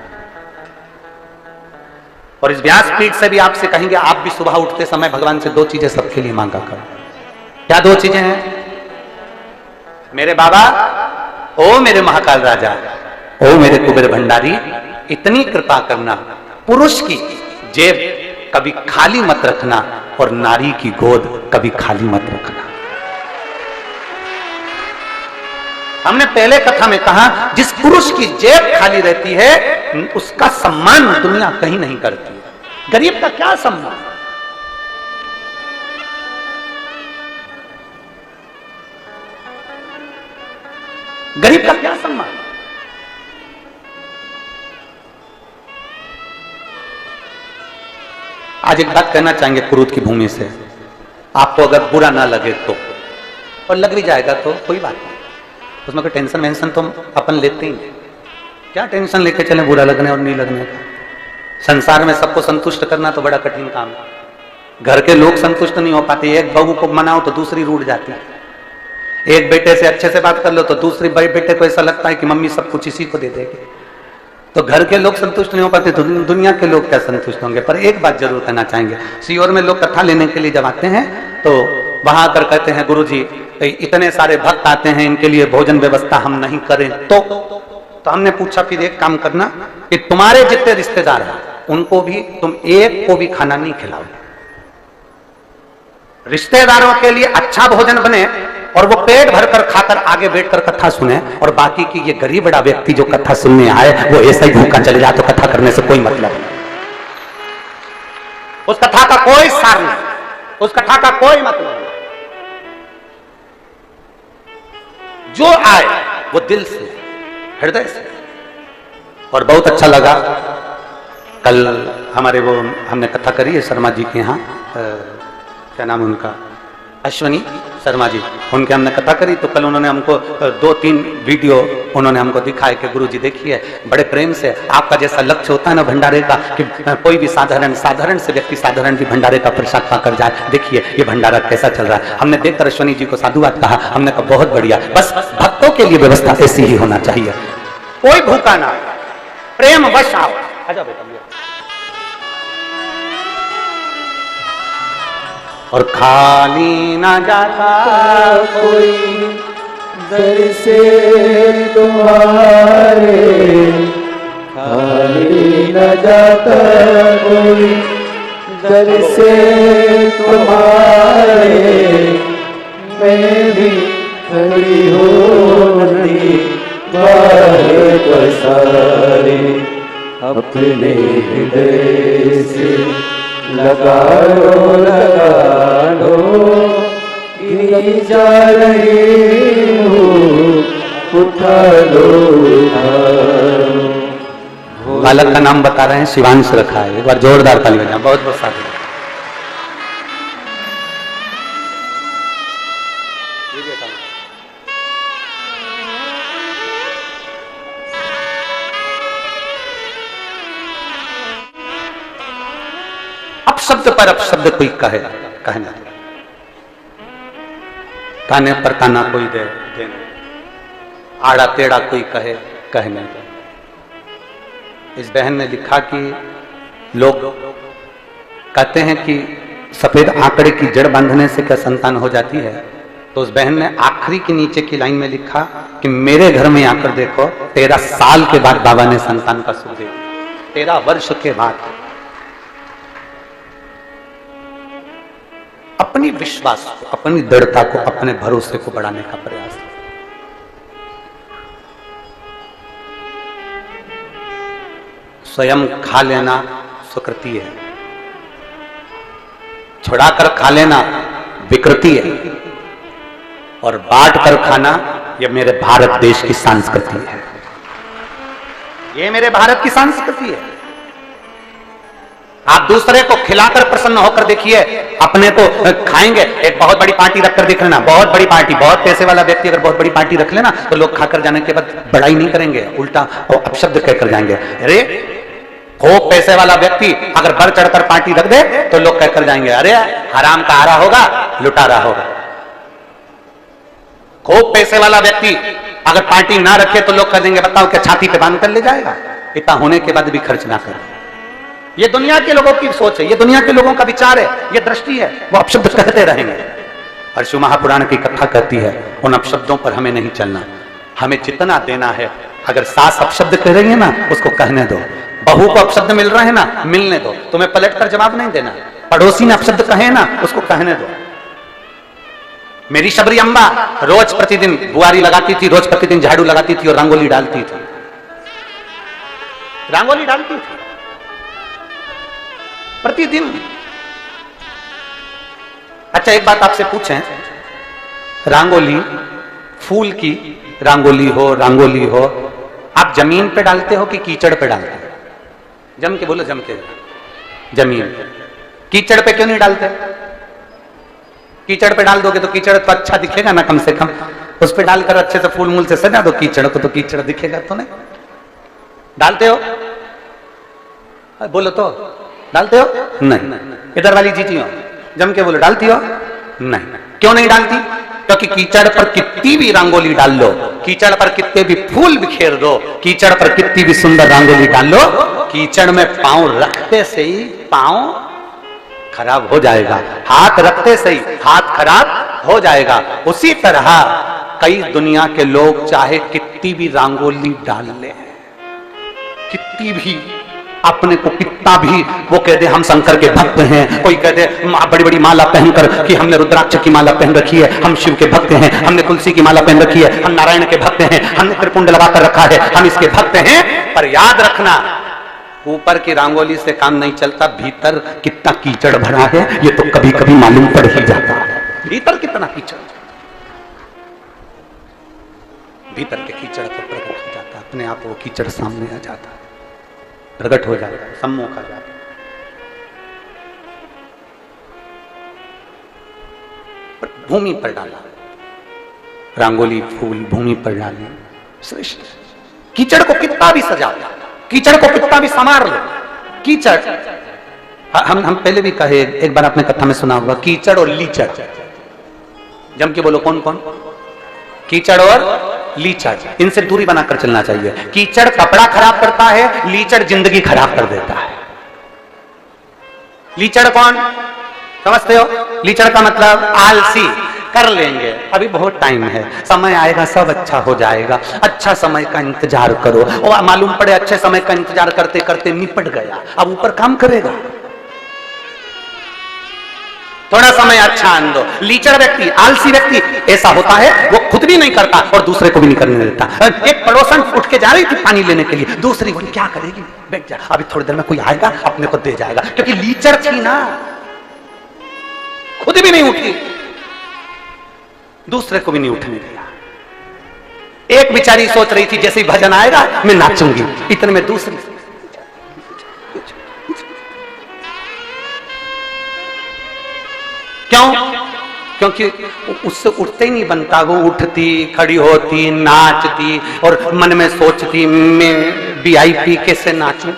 S1: और इस व्यासपीठ से भी आपसे कहेंगे, आप भी सुबह उठते समय भगवान से 2 चीजें सबके लिए मांगा करो। क्या 2 चीजें हैं? मेरे बाबा, ओ मेरे महाकाल राजा, ओ मेरे कुबेर भंडारी, इतनी कृपा करना, पुरुष की जेब कभी खाली मत रखना और नारी की गोद कभी खाली मत रखना। हमने पहले कथा में कहा, जिस पुरुष की जेब खाली रहती है उसका सम्मान दुनिया कहीं नहीं करती। गरीब का क्या सम्मान? गरीब का क्या सम्मान? आज एक बात कहना चाहेंगे कुरुद की भूमि से, आपको अगर बुरा ना लगे तो, और लग भी जाएगा तो कोई बात नहीं, उसमें कोई टेंशन वेंशन तो अपन लेते ही। क्या टेंशन लेके चले बुरा लगने और नहीं लगने का? संसार में सबको संतुष्ट करना तो बड़ा कठिन काम है। घर के लोग संतुष्ट नहीं हो पाते। एक बहू को मनाओ तो दूसरी रूठ जाती है। एक बेटे से अच्छे से बात कर लो तो दूसरी बेटे को ऐसा लगता है कि मम्मी सब कुछ इसी को दे देगी। तो घर के लोग संतुष्ट नहीं हो पाते तो दुनिया के लोग क्या संतुष्ट होंगे? पर एक बात जरूर कहना चाहेंगे, सीहोर में लोग कथा लेने के लिए जब आते हैं तो वहां आकर कहते हैं, गुरुजी इतने सारे भक्त आते हैं, इनके लिए भोजन व्यवस्था हम नहीं करें तो हमने पूछा, फिर एक काम करना कि तुम्हारे जितने रिश्तेदार हैं उनको भी तुम एक को भी खाना नहीं खिलाओ। रिश्तेदारों के लिए अच्छा भोजन बने और वो पेट भरकर खाकर आगे बैठकर कथा सुने, और बाकी की ये गरीब बड़ा व्यक्ति जो कथा सुनने आए वो ऐसा ही भूखा चले जाए तो कथा करने से कोई मतलब नहीं। उस कथा का कोई सार नहीं, उस कथा का कोई मतलब नहीं। जो आए वो दिल से, हृदय से। और बहुत अच्छा लगा, कल हमारे वो हमने कथा करी है शर्मा जी के यहाँ, क्या नाम उनका, अश्वनी शर्मा जी, उनके हमने कथा करी तो कल उन्होंने हमको 2-3 वीडियो उन्होंने हमको दिखाए कि गुरुजी देखिए, बड़े प्रेम से आपका जैसा लक्ष्य होता है ना भंडारे का, कि कोई भी साधारण से व्यक्ति साधारण भी भंडारे का प्रसाद पाकर जाए, देखिए ये भंडारा कैसा चल रहा है। हमने देखकर अश्वनी जी को साधुवाद कहा, हमने कहा बहुत बढ़िया, बस भक्तों के लिए व्यवस्था ऐसी ही होना चाहिए, कोई भूखा ना, प्रेम वश आओ। आजा बेटा। और खाली ना जाता कोई
S2: दर से तुम्हारे, खाली न जाता कोई दर से तुम्हारे, मैं भी खड़ी हो नदी बाहर पसारे, अपने हृदय से लगा लो गिरी जा रही हूँ, उठा लो।
S1: बालक का नाम बता रहे हैं, शिवांश रखा है, एक बार जोरदार ताली बजाएं। बहुत बहुत साधु। शब्द पर अब शब्द कोई कहना, ताने पर ताना कोई दे, आड़ा टेढ़ा कोई कहने। इस बहन ने लिखा कि लोग कहते हैं कि सफेद आंकड़े की जड़ बांधने से क्या संतान हो जाती है, तो उस बहन ने आखिरी की नीचे की लाइन में लिखा कि मेरे घर में आकर देखो, 13 साल के बाद बाबा ने संतान का सुख दिया, 13 वर्ष के बाद। अपनी विश्वास को, अपनी दृढ़ता को, अपने भरोसे को बढ़ाने का प्रयास। स्वयं खा लेना सुकृति है, छुड़ाकर खा लेना विकृति है, और बांट कर खाना यह मेरे भारत देश की संस्कृति है। ये मेरे भारत की संस्कृति है। आप दूसरे को खिलाकर प्रसन्न होकर देखिए, अपने को खाएंगे। एक बहुत बड़ी पार्टी रखकर देख लेना, बहुत बड़ी पार्टी, बहुत पैसे वाला व्यक्ति अगर बहुत बड़ी पार्टी रख लेना तो लोग खाकर जाने के बाद बड़ाई नहीं करेंगे, उल्टा वो अपशब्द कहकर जाएंगे। अरे खूब पैसे वाला व्यक्ति अगर बढ़ चढ़कर पार्टी रख दे तो लोग कहकर जाएंगे अरे हराम का आ रहा होगा, लुटा रहा होगा। खूब पैसे वाला व्यक्ति अगर पार्टी ना रखे तो लोग कह देंगे बताओ क्या छाती पे बांध कर ले जाएगा, इतना होने के बाद भी खर्च ना कर। ये दुनिया के लोगों की सोच है, ये दुनिया के लोगों का विचार है, ये दृष्टि है, वो अपशब्द कहते रहेंगे। और शिव महापुराण की कथा कहती है उन अपशब्दों पर हमें नहीं चलना, हमें जितना देना है। अगर सास अपशब्द कह रही है ना उसको कहने दो, बहू को अपशब्द मिल रहे हैं ना मिलने दो, तुम्हें पलट कर जवाब नहीं देना। पड़ोसी ने अपशब्द कहे ना उसको कहने दो। मेरी शबरी अम्बा रोज प्रतिदिन बुआरी लगाती थी, रोज प्रतिदिन झाड़ू लगाती थी और रंगोली डालती थी, रंगोली डालती थी प्रतिदिन। अच्छा एक बात आपसे पूछें, रंगोली फूल की रंगोली हो आप जमीन पे डालते हो कि कीचड़ पे डालते हो? जम के बोलो, जम के। जमीन पे। कीचड़ पे क्यों नहीं डालते? कीचड़ पे डाल दोगे तो कीचड़ तो अच्छा दिखेगा ना, कम से कम उस पे डालकर अच्छे से फूल मूल से सजा दो कीचड़ को, तो कीचड़ दिखेगा तो नहीं। डालते हो? बोलो तो डालते हो? नहीं। इधर वाली जीती हो, जम के बोलो डालती हो? नहीं। क्यों नहीं डालती? क्योंकि कीचड़ पर कितनी भी रंगोली डाल लो, कीचड़ पर कितने भी फूल बिखेर दो, कीचड़ पर कितनी भी सुंदर रंगोली डाल लो, कीचड़ में पांव रखते से ही पांव खराब हो जाएगा, हाथ रखते से ही हाथ खराब हो जाएगा। उसी तरह कई दुनिया के लोग चाहे कितनी भी रंगोली डाल ले, कितनी भी अपने को कितना भी वो कह दे हम शंकर के भक्त हैं, कोई कह दे बड़ी बड़ी माला पहनकर कि हमने रुद्राक्ष की माला पहन रखी है, हम शिव के भक्त हैं, हमने तुलसी की माला पहन रखी है, हम नारायण के भक्त हैं, हमने त्रिपुंड लगाकर रखा है, हम इसके भक्त हैं। पर याद रखना ऊपर की रंगोली से काम नहीं चलता, भीतर कितना कीचड़ भरा है ये तो कभी कभी मालूम पड़ ही जाता है। भीतर कितना कीचड़, भीतर के कीचड़ को प्रकट हो जाता है, अपने आप वो कीचड़ सामने आ जाता है, प्रकट हो जाता है, सम्मुख आ जाता है। भूमि पर डाला रंगोली, फूल भूमि पर डाले, श्रेष्ठ। कीचड़ को कितना भी सजा लो, कीचड़ को कितना भी संवार लो, कीचड़ हम पहले भी कहे, एक बार आपने कथा में सुना होगा, कीचड़ और लीचड़। जम के बोलो कौन कौन? कीचड़ और लीचड़, इनसे दूरी बनाकर चलना चाहिए। कीचड़ कपड़ा खराब करता है, लीचड़ जिंदगी खराब कर देता है। लीचड़ कौन समझते हो? लीचड़ का मतलब आलसी, कर लेंगे, अभी बहुत टाइम है, समय आएगा सब अच्छा हो जाएगा, अच्छा समय का इंतजार करो। और मालूम पड़े अच्छे समय का इंतजार करते करते निपट गया, अब ऊपर काम करेगा, थोड़ा समय अच्छा आन दो। लीचड़ व्यक्ति, आलसी व्यक्ति ऐसा होता है, वो खुद भी नहीं करता और दूसरे को भी नहीं करने देता। एक पड़ोसन उठ के जा रही थी पानी लेने के लिए, दूसरी बोली क्या करेगी, बैठ जा, अभी थोड़ी देर में कोई आएगा अपने को दे जाएगा, क्योंकि लीचड़ थी ना, खुद भी नहीं उठी, दूसरे को भी नहीं उठने दिया। एक बेचारी सोच रही थी जैसे ही भजन आएगा मैं नाचूंगी, इतने में दूसरी, क्यों? क्योंकि उससे उठते ही नहीं बनता, वो उठती, खड़ी होती, नाचती और मन में सोचती मैं वीआईपी कैसे नाचूं।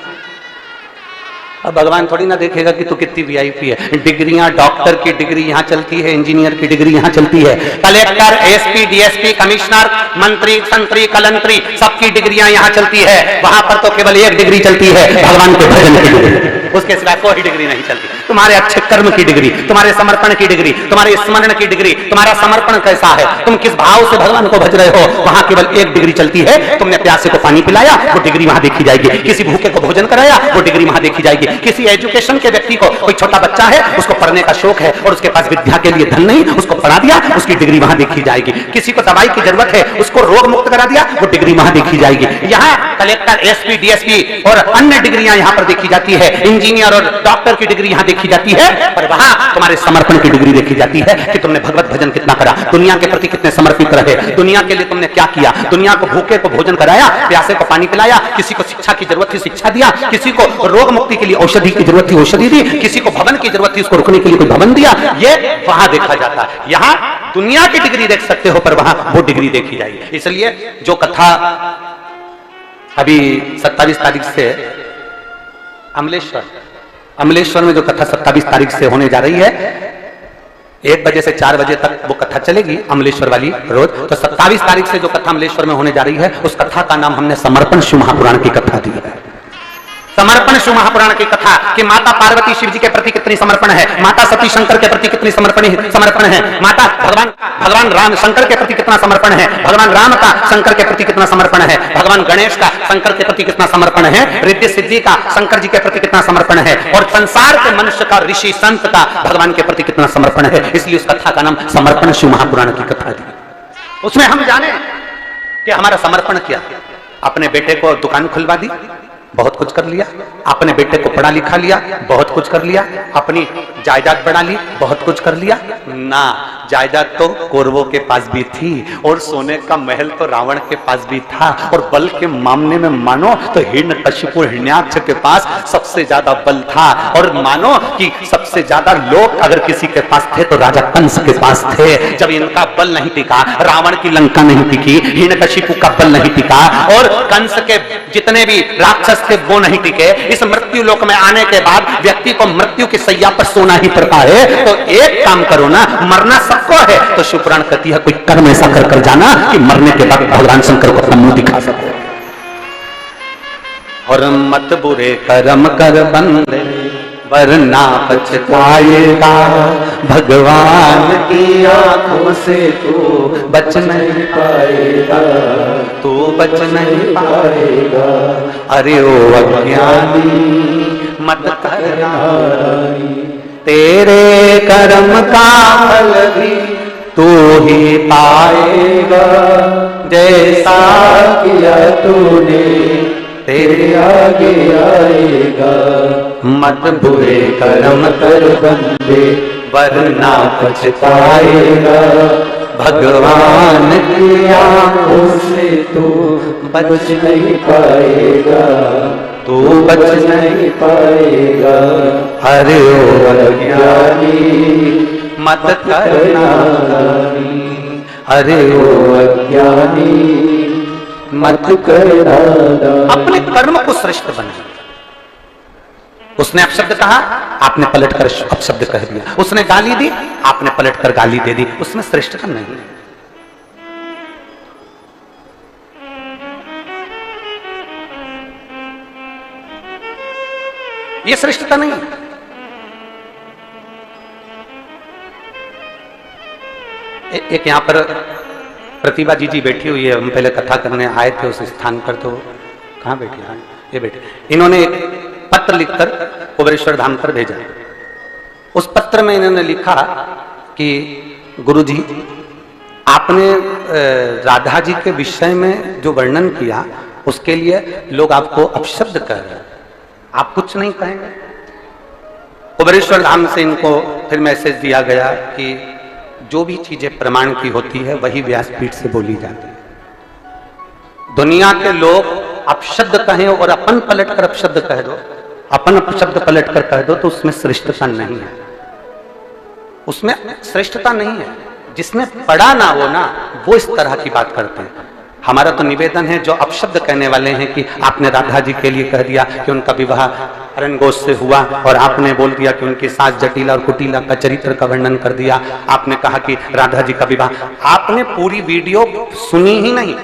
S1: अब भगवान थोड़ी ना देखेगा कि तू कितनी वीआईपी है। डिग्रियां, डॉक्टर की डिग्री यहाँ चलती है, इंजीनियर की डिग्री यहाँ चलती है, कलेक्टर, एसपी, डीएसपी, कमिश्नर, मंत्री, संतरी, कलंतरी, सबकी डिग्रियां यहाँ चलती है। वहां पर तो केवल एक डिग्री चलती है, भगवान के भजन की डिग्री, उसके सिवा कोई डिग्री नहीं चलती। तुम्हारे अच्छे कर्म की डिग्री, तुम्हारे समर्पण की डिग्री, तुम्हारे स्मरण की डिग्री, तुम्हारा समर्पण कैसा है, तुम किस भाव से भगवान को भज रहे हो, वहां केवल एक डिग्री चलती है। तुमने प्यासे को पानी पिलाया, वो डिग्री वहां देखी जाएगी। किसी भूखे को भोजन कराया, वो डिग्री वहां देखी जाएगी। किसी एजुकेशन के व्यक्ति को, कोई छोटा बच्चा है, उसको पढ़ने का शौक है और उसके पास विद्या के लिए धन नहीं, उसको पढ़ा दिया, उसकी डिग्री वहां देखी जाएगी। किसी को दवाई की जरूरत है, उसको रोग मुक्त करा दिया, वो डिग्री वहां देखी जाएगी। यहाँ कलेक्टर, एसपी, डीएसपी और अन्य डिग्रियां यहाँ पर देखी जाती है, इंजीनियर और डॉक्टर की डिग्री यहाँ देखी जाती है, पर वहां तुम्हारे समर्पण की डिग्री देखी जाती है कि तुमने भगवत भजन कितना करा, दुनिया के प्रति कितने समर्पित रहे, दुनिया के लिए तुमने क्या किया, दुनिया को भूखे को भोजन कराया, प्यासे को पानी पिलाया, किसी को शिक्षा की जरूरत थी शिक्षा दिया, किसी को रोग मुक्ति के लिए औषधि की जरूरत थी औषधि दी, किसी को भवन की जरूरत थी उसको रुकने के लिए कोई भवन दिया। ये वहां देखा जाता है। यहां दुनिया की डिग्री देख सकते हो पर वहां वो डिग्री देखी जाएगी। इसलिए जो कथा अभी 27 तारीख से अमलेश्वर में जो कथा 27 तारीख से होने जा रही है, 1 बजे से 4 बजे तक वो कथा चलेगी अमलेश्वर वाली रोज। तो 27 तारीख से जो कथा अमलेश्वर में होने जा रही है उस कथा का नाम हमने समर्पण शिव महापुराण की कथा दी है। समर्पण शिव महापुराण की कथा कि माता पार्वती शिव जी के प्रति कितनी समर्पण है, माता सती शंकर के प्रति कितनी समर्पण है, माता भगवान राम शंकर के प्रति कितना समर्पण है, भगवान राम का शंकर के प्रति कितना समर्पण है, भगवान गणेश का शंकर के प्रति कितना समर्पण है, रिद्धि सिद्धि का शंकर जी के प्रति कितना समर्पण है, और संसार के मनुष्य का ऋषि संत का भगवान के प्रति कितना समर्पण है। इसलिए उस कथा का नाम समर्पण शिव महापुराण की कथा दी। उसमें हम जाने कि हमारा समर्पण क्या। अपने बेटे को दुकान खुलवा दी, बहुत कुछ कर लिया। अपने बेटे को पढ़ा लिखा लिया, बहुत कुछ कर लिया। अपनी जायदाद बढ़ा ली, बहुत कुछ कर लिया ना। जायदाद तो कौरवों के पास भी थी और सोने का महल तो रावण के पास भी था, और बल के मामले में मानो तो हिरण्यकशिपु हिरण्याक्ष के पास सबसे ज्यादा बल था। और मानो कि सबसे ज्यादा लोग अगर किसी के पास थे तो राजा कंस के पास थे। जब इनका बल नहीं टिका, रावण की लंका नहीं टिकी, हिरण्यकशिपु का बल नहीं टिका, और कंस के जितने भी राक्षस थे वो नहीं टिके, इस मृत्यु लोक में आने के बाद व्यक्ति को मृत्यु की सैया पर सोना ही पड़ता है। तो एक काम करो ना, मरना सबको है, तो शिवपुराण कहती है कोई कर्म ऐसा कर जाना कि मरने के बाद भगवान शंकर को अपना मुंह दिखा सको। और मत बुरे कर्म कर बंदे वरना पछताएगा, भगवान की आंखों से तू बच नहीं पाएगा, तू बच नहीं पाएगा। अरे ओ अज्ञानी मत करना, तेरे कर्म का फल भी तू ही पाएगा, जैसा किया तूने तेरे आगे आएगा। मत बुरे कर्म कर बंदे वरना पछताएगा, भगवान की आंखों से तू बच नहीं पाएगा, तू बच नहीं पाएगा। अरे ओ अज्ञानी मत करना, अरे ओ अज्ञानी मत करना। अपने कर्म को श्रेष्ठ बनाए। उसने अपशब्द कहा, आपने पलटकर अपशब्द कह दिया। उसने गाली दी, आपने पलटकर गाली दे दी। उसमें श्रेष्ठता नहीं। ये श्रेष्ठता नहीं। एक यहां पर प्रतिभा जी बैठी हुई है। हम पहले कथा करने आए थे उस स्थान पर, तो कहाँ बैठी है? ये बैठे। इन्होंने पत्र लिखकर कुबेरेश्वर धाम पर भेजा। उस पत्र में इन्होंने लिखा कि गुरुजी, आपने राधा जी के विषय में जो वर्णन किया उसके लिए लोग आपको अपशब्द कह रहे हैं, आप कुछ नहीं कहेंगे? कुबेरेश्वर धाम से इनको फिर मैसेज दिया गया कि जो भी चीजें प्रमाण की होती है वही व्यासपीठ से बोली जाती है। दुनिया के लोग अपशब्द कहें और अपन पलटकर अपशब्द कह दो, अपन अपशब्द पलटकर कह दो, तो उसमें श्रेष्ठता नहीं है। उसमें श्रेष्ठता नहीं है। जिसने पढ़ा ना हो ना, वो इस तरह की बात करते हैं। हमारा तो निवेदन है, जो अपशब्द कहने वाले हैं कि आपने राधा जी के लिए कह दिया कि उनका विवाह अरण्यघोष से हुआ, और आपने बोल दिया कि उनकी सास जटिला और कुटिला का चरित्र का वर्णन कर दिया, आपने कहा कि राधा जी का विवाह, आपने पूरी वीडियो सुनी ही नहीं।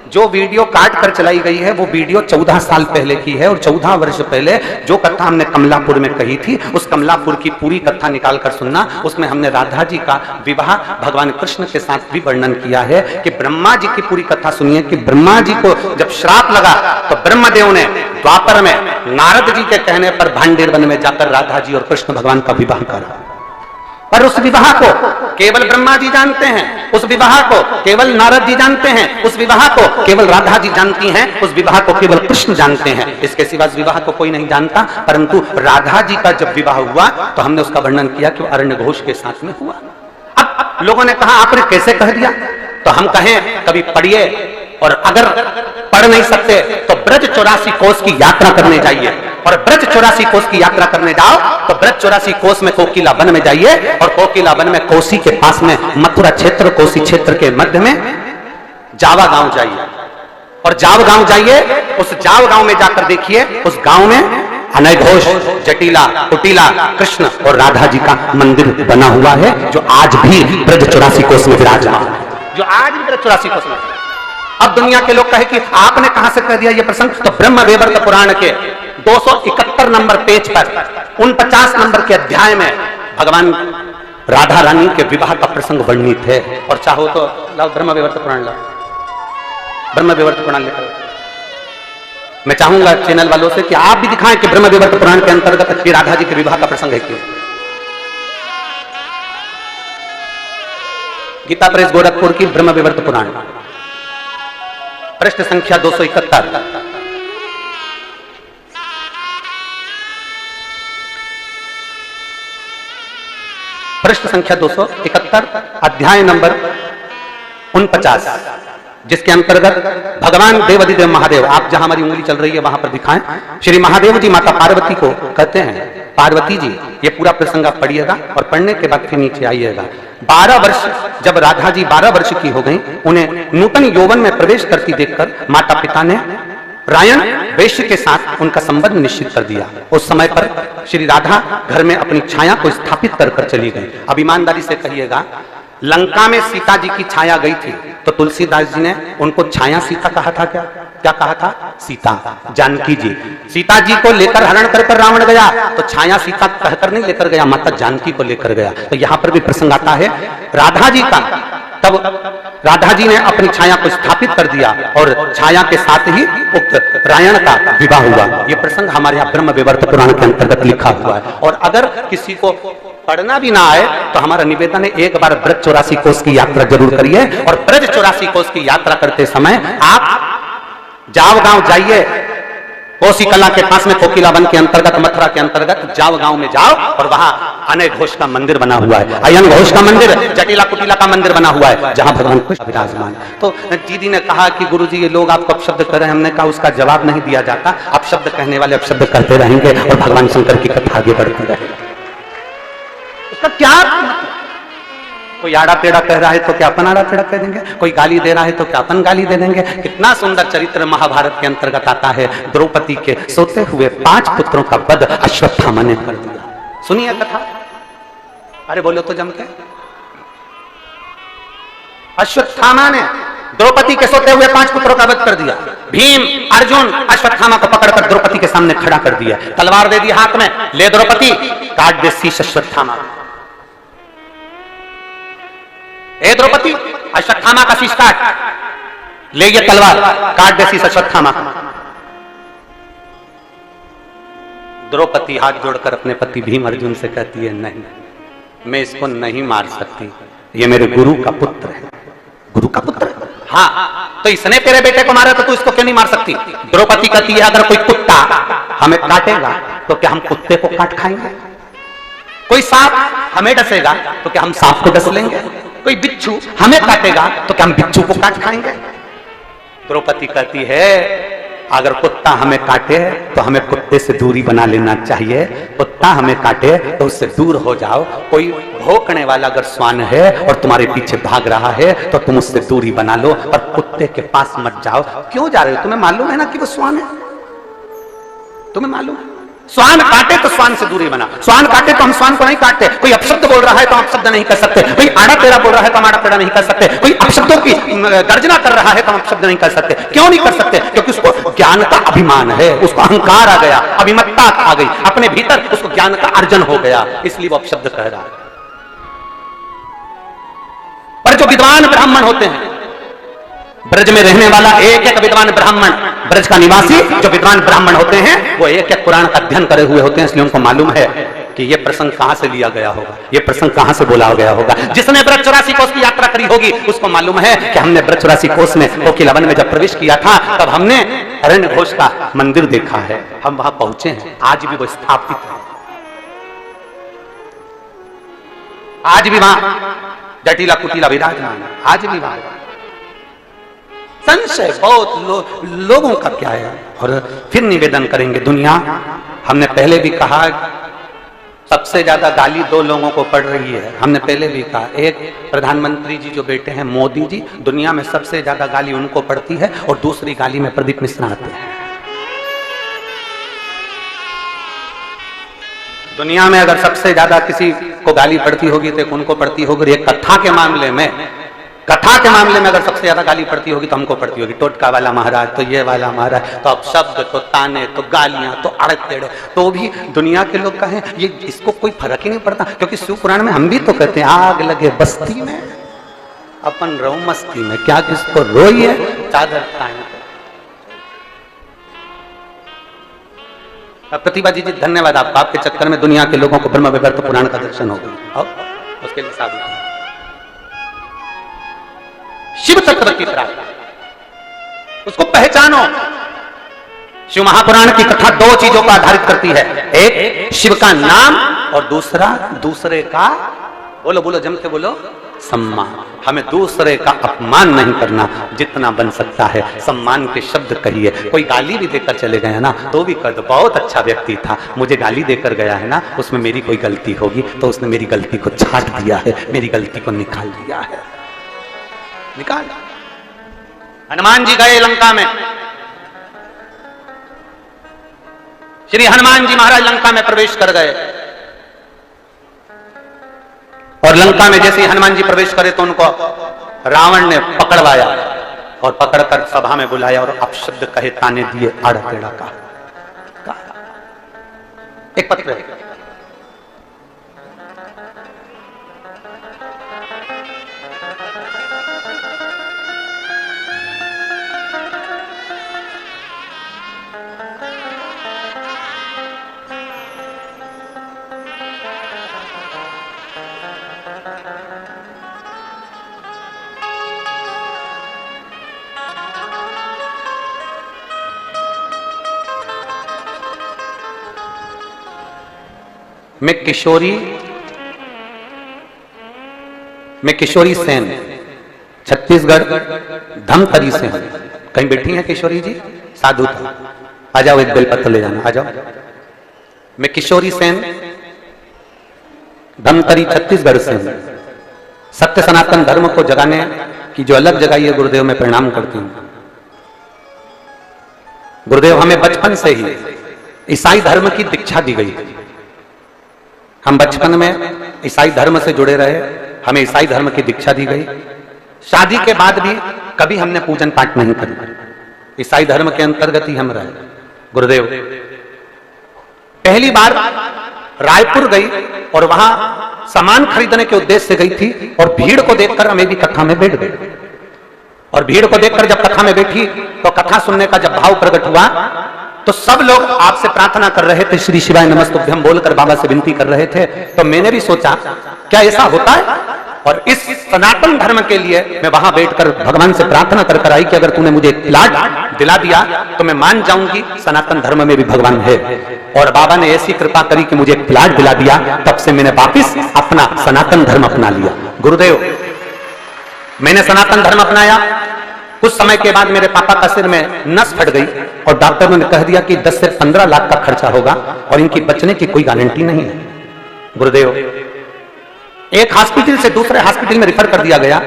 S1: जो वीडियो काट कर चलाई गई है वो वीडियो 14 साल पहले की है, और 14 वर्ष पहले जो कथा हमने कमलापुर में कही थी, उस कमलापुर की पूरी कथा निकाल कर सुनना। उसमें हमने राधा जी का विवाह भगवान कृष्ण के साथ भी वर्णन किया है कि ब्रह्मा जी की पूरी कथा सुनिए कि ब्रह्मा जी को जब श्राप लगा तो ब्रह्मदेव ने द्वापर में नारद जी के कहने पर भांडेर वन में जाकर राधा जी और कृष्ण भगवान का विवाह करा। पर उस विवाह को केवल ब्रह्मा जी जानते हैं, उस विवाह को केवल नारद जी जानते हैं, उस विवाह को केवल राधा जी जानती हैं, उस विवाह को केवल कृष्ण जानते हैं। इसके सिवा इस विवाह को कोई नहीं जानता। परंतु राधा जी का जब विवाह हुआ तो हमने उसका वर्णन किया कि अरण्यघोष के साथ में हुआ। अब लोगों ने कहा आपने कैसे कह दिया? तो हम कहें कभी पढ़िए, और अगर पढ़ नहीं सकते तो ब्रज 84 कोस की यात्रा करने जाइए। और ब्रज 84 कोस की यात्रा करने जाओ तो ब्रज 84 कोस में कोकिला वन में जाइए और कोकिला वन में कोसी के पास में मथुरा क्षेत्र कोसी क्षेत्र के मध्य में जावा गांव जाइए और जाव गांव जाइए। उस जाव गांव में जाकर देखिए उस गांव में अनय घोष, जटिला, कुटिला, कृष्ण और राधा जी का मंदिर बना हुआ है जो आज भी ब्रज 84 कोस में विराजमान है, जो आज भी ब्रज 84 कोस में। अब दुनिया के लोग कहे कि आपने कहां से कह दिया ये प्रसंग, तो ब्रह्म वैवर्त पुराण के 271 नंबर पेज पर 49 नंबर के अध्याय में भगवान राधा रानी के विवाह का प्रसंग वर्णित है। और चाहो तो लाओ ब्रह्म वैवर्त पुराण, लाओ ब्रह्म वैवर्त पुराण लेकर। मैं चाहूंगा चैनल वालों से कि आप भी दिखाएं कि ब्रह्म वैवर्त पुराण के अंतर्गत राधा जी के विवाह का प्रसंग है क्यों। गीता प्रेस गोरखपुर की ब्रह्म वैवर्त पुराण, पृष्ठ संख्या 271, पृष्ठ संख्या 271, अध्याय नंबर 49, जिसके अंतर्गत भगवान देवाधिदेव महादेव, आप जहां हमारी उंगली चल रही है वहां पर दिखाएं, श्री महादेव जी माता पार्वती को कहते हैं पार्वती जी। ये पूरा प्रसंग आप पढ़िएगा और पढ़ने के बाद फिर नीचे आइएगा। 12 वर्ष जब राधा जी 12 वर्ष की हो गई, उन्हें नूतन यौवन में प्रवेश करती देखकर माता पिता ने रायण वैश्य के साथ उनका संबंध निश्चित कर दिया। उस समय पर श्री राधा घर में अपनी छाया को स्थापित कर चली गई। अब ईमानदारी से कहिएगा, लंका में सीता जी की छाया गई थी तो तुलसीदास जी ने उनको छाया सीता कहा था। क्या क्या कहा था? सीता, जानकी जी। सीता जी को लेकर हरण कर रावण गया तो छाया सीता कहकर नहीं लेकर गया, माता जानकी को लेकर गया। तो यहां पर भी प्रसंग आता है राधा जी का। तब राधा जी ने अपनी छाया को स्थापित कर दिया और छाया के साथ ही उक्त रायण का विवाह हुआ। यह प्रसंग हमारे यहाँ ब्रह्म वैवर्त पुराण के अंतर्गत लिखा हुआ है। और अगर किसी को पढ़ना भी ना आए तो हमारा निवेदन है, एक बार ब्रज 84 कोस की यात्रा जरूर करिए। और ब्रज 84 कोस की यात्रा करते समय आप जाव गांव जाइए, कोसी कला के पास में कोकिला वन के अंतर्गत मथुरा के अंतर्गत जाव गांव में जाओ और वहां अनय घोष का मंदिर बना हुआ है, अयन घोष का मंदिर, जटिला कुटिला का मंदिर बना हुआ है जहां भगवान कृष्ण विराजमान। तो दीदी ने कहा कि गुरुजी ये लोग आपको अपशब्द कर रहे हैं। हमने कहा उसका जवाब नहीं दिया जाता, अपशब्द कहने वाले अपशब्द करते रहेंगे और भगवान शंकर की कथा आगे बढ़ती रहेगी। उसका क्या, कोई आड़ा टेढ़ा कह रहा है तो क्या अपन आड़ा टेढ़ा कह देंगे, कोई गाली दे रहा है तो क्या अपन गाली दे देंगे। कितना सुंदर चरित्र महाभारत के अंतर्गत आता है। द्रौपदी के सोते हुए 5 पुत्रों का वध अश्वत्थामा ने कर दिया। सुनिए कथा, अरे बोलो तो जम के। अश्वत्थामा ने द्रौपदी के सोते हुए 5 पुत्रों का वध कर दिया। भीम अर्जुन अश्वत्थामा को पकड़कर द्रौपदी के सामने खड़ा कर दिया, तलवार दे दी हाथ में, ले द्रौपदी काट दे शीश अश्वत्थामा। ए द्रौपदी अश्वत्थामा का शीश काट, ले ये तलवार काट दे शीश अश्वत्थामा। द्रौपदी हाथ जोड़कर अपने पति भीम अर्जुन से कहती है, नहीं मैं इसको नहीं मार सकती, ये मेरे गुरु का पुत्र है। गुरु का पुत्र? हाँ, तो इसने तेरे बेटे को मारा तो तू इसको क्यों नहीं मार सकती? द्रौपदी कहती है, अगर कोई कुत्ता हमें काटेगा तो क्या हम कुत्ते को काट खाएंगे? कोई सांप हमें डसेगा तो क्या हम सांप को डस लेंगे? कोई बिच्छू हमें काटेगा तो क्या हम बिच्छू को काट खाएंगे? द्रौपदी कहती है, अगर कुत्ता हमें काटे तो हमें कुत्ते से दूरी बना लेना चाहिए, कुत्ता हमें काटे तो उससे दूर हो जाओ। कोई भौंकने वाला अगर श्वान है और तुम्हारे पीछे भाग रहा है तो तुम उससे दूरी बना लो और कुत्ते के पास मत जाओ। क्यों जा रहे हो? तुम्हें मालूम है ना कि वो श्वान है, तुम्हें मालूम है। श्वान काटे तो श्वान से दूरी बना, श्वान काटे तो हम श्वान को नहीं काटते। कोई अपशब्द बोल रहा है तो हम अपशब्द नहीं कर सकते, कोई आड़ा टेढ़ा बोल रहा है तो हम आड़ा टेढ़ा नहीं कर सकते, कोई अपशब्दों की गर्जना कर रहा है तो हम अपशब्द नहीं कर सकते। क्यों नहीं कर सकते? क्योंकि उसको ज्ञान का अभिमान है, उसको अहंकार आ गया, अभिमत्ता आ गई, अपने भीतर उसको ज्ञान का अर्जन हो गया, इसलिए वो अपशब्द कह रहा है। पर जो विद्वान ब्राह्मण होते हैं, ब्रज में रहने वाला एक एक विद्वान ब्राह्मण, ब्रज का निवासी जो विद्वान ब्राह्मण होते हैं वो एक एक पुराण का अध्ययन करे हुए होते हैं, इसलिए उनको मालूम है कि ये प्रसंग कहां से लिया गया होगा, ये प्रसंग कहां से बोला गया होगा। जिसने ब्रज 84 कोस की यात्रा करी होगी उसको मालूम है कि हमने ब्रज 84 कोस में कोकिला वन में जब प्रवेश किया था तब हमने अरण्य घोष का मंदिर देखा है, हम वहां पहुंचे हैं, आज भी वो स्थापित है, आज भी वहां जटिला कुटिला विराजमान है, आज भी वहां। संशय बहुत लोगों का क्या है। और फिर निवेदन करेंगे, दुनिया हमने पहले भी कहा सबसे ज्यादा गाली दो लोगों को पड़ रही है। हमने पहले भी कहा, एक प्रधानमंत्री जी जो बेटे हैं मोदी जी, दुनिया में सबसे ज्यादा गाली उनको पड़ती है, और दूसरी गाली में प्रदीप मिश्रा आते हैं। दुनिया में अगर सबसे ज्यादा किसी को गाली पड़ती होगी तो उनको पड़ती होगी। एक कथा के मामले में अगर सबसे ज्यादा गाली पड़ती होगी तो हमको पड़ती होगी। टोटका वाला महाराज, तो ये वाला महाराज, तो अब शब्द, तो ताने, तो गालियां, तो अड़े टेढ़े, तो भी दुनिया के लोग कहें ये इसको कोई फर्क ही नहीं पड़ता, क्योंकि शिव पुराण में हम भी तो कहते हैं आग लगे बस्ती में अपन रो मस्ती में, क्या किसको रोई है चादर ताने। प्रतिभा जी धन्यवाद आपका, आपके चक्कर में दुनिया के लोगों को ब्रह्म विवर्त पुराण का दर्शन हो गया। और उसके लिए साधु शिव तत्व की प्राप्ति, उसको पहचानो। शिव महापुराण की कथा दो चीजों को आधारित करती है, एक शिव का नाम और दूसरे का बोलो बोलो जम के बोलो सम्मान। हमें दूसरे का अपमान नहीं करना, जितना बन सकता है सम्मान के शब्द कहिए। कोई गाली भी देकर चले गए ना तो भी कर दो, बहुत अच्छा व्यक्ति था, मुझे गाली देकर गया है ना, उसमें मेरी कोई गलती होगी तो उसने मेरी गलती को छाट दिया है, मेरी गलती को निकाल दिया है, निकाल। हनुमान जी गए लंका में, श्री हनुमान जी महाराज लंका में प्रवेश कर गए, और लंका में जैसे ही हनुमान जी प्रवेश करे तो उनको रावण ने पकड़वाया और पकड़कर सभा में बुलाया और अपशब्द कहे, ताने दिए, आड़ टेढ़ा कहा। एक पत्र है, मैं किशोरी सेन छत्तीसगढ़ धमतरी से हूं। कहीं बैठी हैं किशोरी जी? साधु था, आ जाओ, एक बेलपत्र ले जाना, आ जाओ। मैं किशोरी सेन धमतरी छत्तीसगढ़ से हूं। सत्य सनातन धर्म को जगाने की जो अलग जगाई है गुरुदेव, मैं प्रणाम करती हूं। गुरुदेव हमें बचपन से ही ईसाई धर्म की दीक्षा दी गई थी। हम बचपन में ईसाई धर्म से जुड़े रहे, हमें ईसाई धर्म की दीक्षा दी गई। शादी के बाद भी कभी हमने पूजन पाठ नहीं करी, ईसाई धर्म के अंतर्गत ही हम रहे। गुरुदेव पहली बार रायपुर गई और वहां सामान खरीदने के उद्देश्य से गई थी, और भीड़ को देखकर हमें भी कथा में बैठ गई। और भीड़ को देखकर जब कथा में बैठी तो कथा सुनने का जब भाव प्रकट हुआ तो सब लोग आपसे प्रार्थना कर रहे थे, श्री शिवाय नमस्तुभ्यम बोलकर बाबा से विनती कर रहे थे। तो मैंने भी सोचा क्या ऐसा होता है, और इस सनातन धर्म के लिए मैं वहां बैठकर भगवान से प्रार्थना कर कर आई कि अगर तूने मुझे प्लाट दिला दिया तो मैं मान जाऊंगी सनातन धर्म में भी भगवान है। और बाबा ने ऐसी कृपा करी कि मुझे एक प्लाट दिला दिया, तब से मैंने वापिस अपना सनातन धर्म अपना लिया। गुरुदेव मैंने सनातन धर्म अपनाया, कुछ समय के बाद मेरे पापा का सिर में नस फट गई और डॉक्टरों ने कह दिया कि 10 से 15 लाख का खर्चा होगा और इनकी बचने की कोई गारंटी नहीं है। गुरुदेव एक हॉस्पिटल से दूसरे हॉस्पिटल में रिफर कर दिया गया,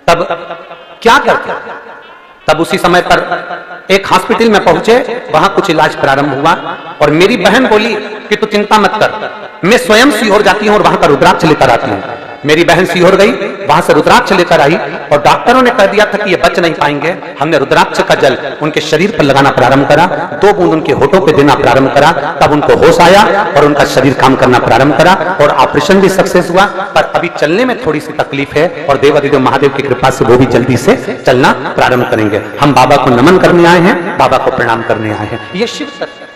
S1: तब क्या करते? तब उसी समय पर एक हॉस्पिटल में पहुंचे, वहां कुछ इलाज प्रारंभ हुआ और मेरी बहन बोली कि तू चिंता मत कर, मैं स्वयं सीहोर जाती हूं और वहां का रुद्राक्ष लेकर आती हूं। मेरी बहन सीहोर गई, वहां से रुद्राक्ष लेकर आई और डॉक्टरों ने कह दिया था कि ये बच नहीं पाएंगे। हमने रुद्राक्ष का जल उनके शरीर पर लगाना प्रारंभ करा, 2 बूंद उनके होठों पे देना प्रारंभ करा, तब उनको होश आया और उनका शरीर काम करना प्रारंभ करा और ऑपरेशन भी सक्सेस हुआ। पर अभी चलने में थोड़ी सी तकलीफ है और देवादिदेव महादेव की कृपा से वो भी जल्दी से चलना प्रारंभ करेंगे। हम बाबा को नमन करने आए हैं, बाबा को प्रणाम करने आए हैं। ये शिव सत्य,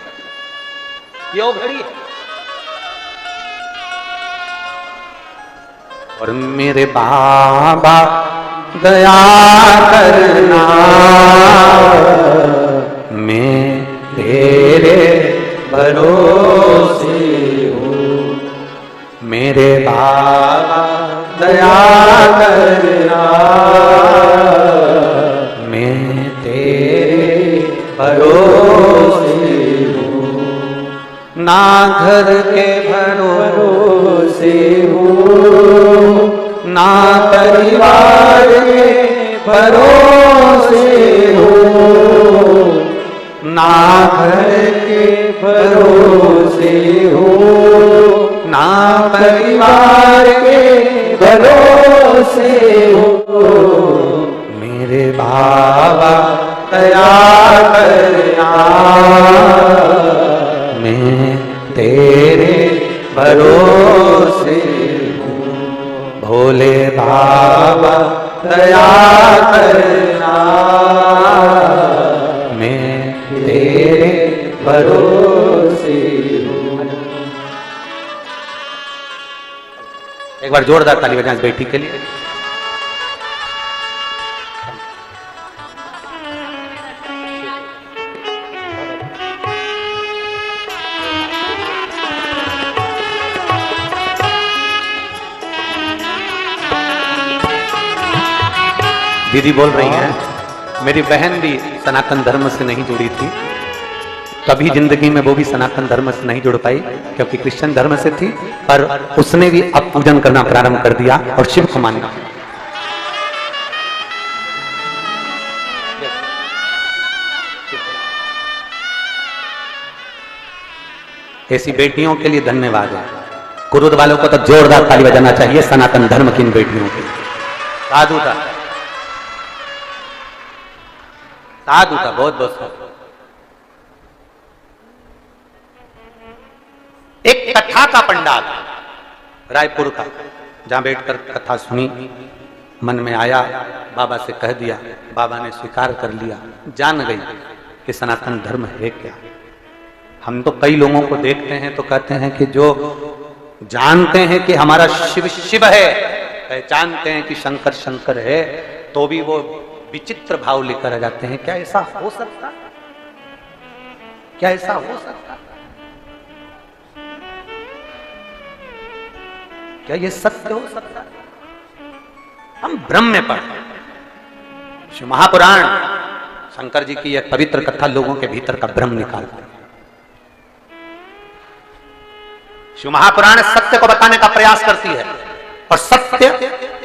S1: ये वो घड़ी है। और मेरे बाबा दया करना, मैं तेरे भरोसे हूँ। मेरे बाबा दया करना, मैं तेरे भरोसे हूँ। घर के
S2: भरोसे हो,
S1: ना
S2: परिवार के भरोसे हो,
S1: ना
S2: घर के भरोसे हो,
S1: ना
S2: परिवार के भरोसे हो।
S1: मेरे बाबा
S2: दया करना,
S1: मैं तेरे भरोसे
S2: हूँ।
S1: भोले बाबा
S2: दया करना,
S1: मैं
S2: तेरे भरोसे हूँ।
S1: एक बार जोरदार ताली बजाएं इस बेटी के लिए। दीदी बोल रही हैं मेरी बहन भी सनातन धर्म से नहीं जुड़ी थी, कभी जिंदगी में वो भी सनातन धर्म से नहीं जुड़ पाई क्योंकि क्रिश्चियन धर्म से थी, पर उसने भी अब पूजन करना प्रारंभ कर दिया और शिव को मानना। ऐसी बेटियों के लिए धन्यवाद है। कुरुद वालों को तो जोरदार ताली बजाना चाहिए सनातन धर्म की इन बेटियों के लिए। साधु था, साधु था, बहुत बहुत साधु। एक कथा का पंडाल रायपुर का, जहां बैठकर कथा सुनी, मन में आया, बाबा से कह दिया, बाबा ने स्वीकार कर लिया, जान गई कि सनातन धर्म है क्या। हम तो कई लोगों को देखते हैं तो कहते हैं कि जो जानते हैं कि हमारा शिव शिव है, पहचानते हैं कि शंकर शंकर है, तो भी वो विचित्र भाव लेकर आ जाते हैं। क्या ऐसा हो सकता? क्या ऐसा हो सकता? क्या ये सत्य हो सकता? हम भ्रम में पड़ गए। शिव महापुराण शंकर जी की यह पवित्र कथा लोगों के भीतर का भ्रम निकालती है। शिव महापुराण सत्य को बताने का प्रयास करती है और सत्य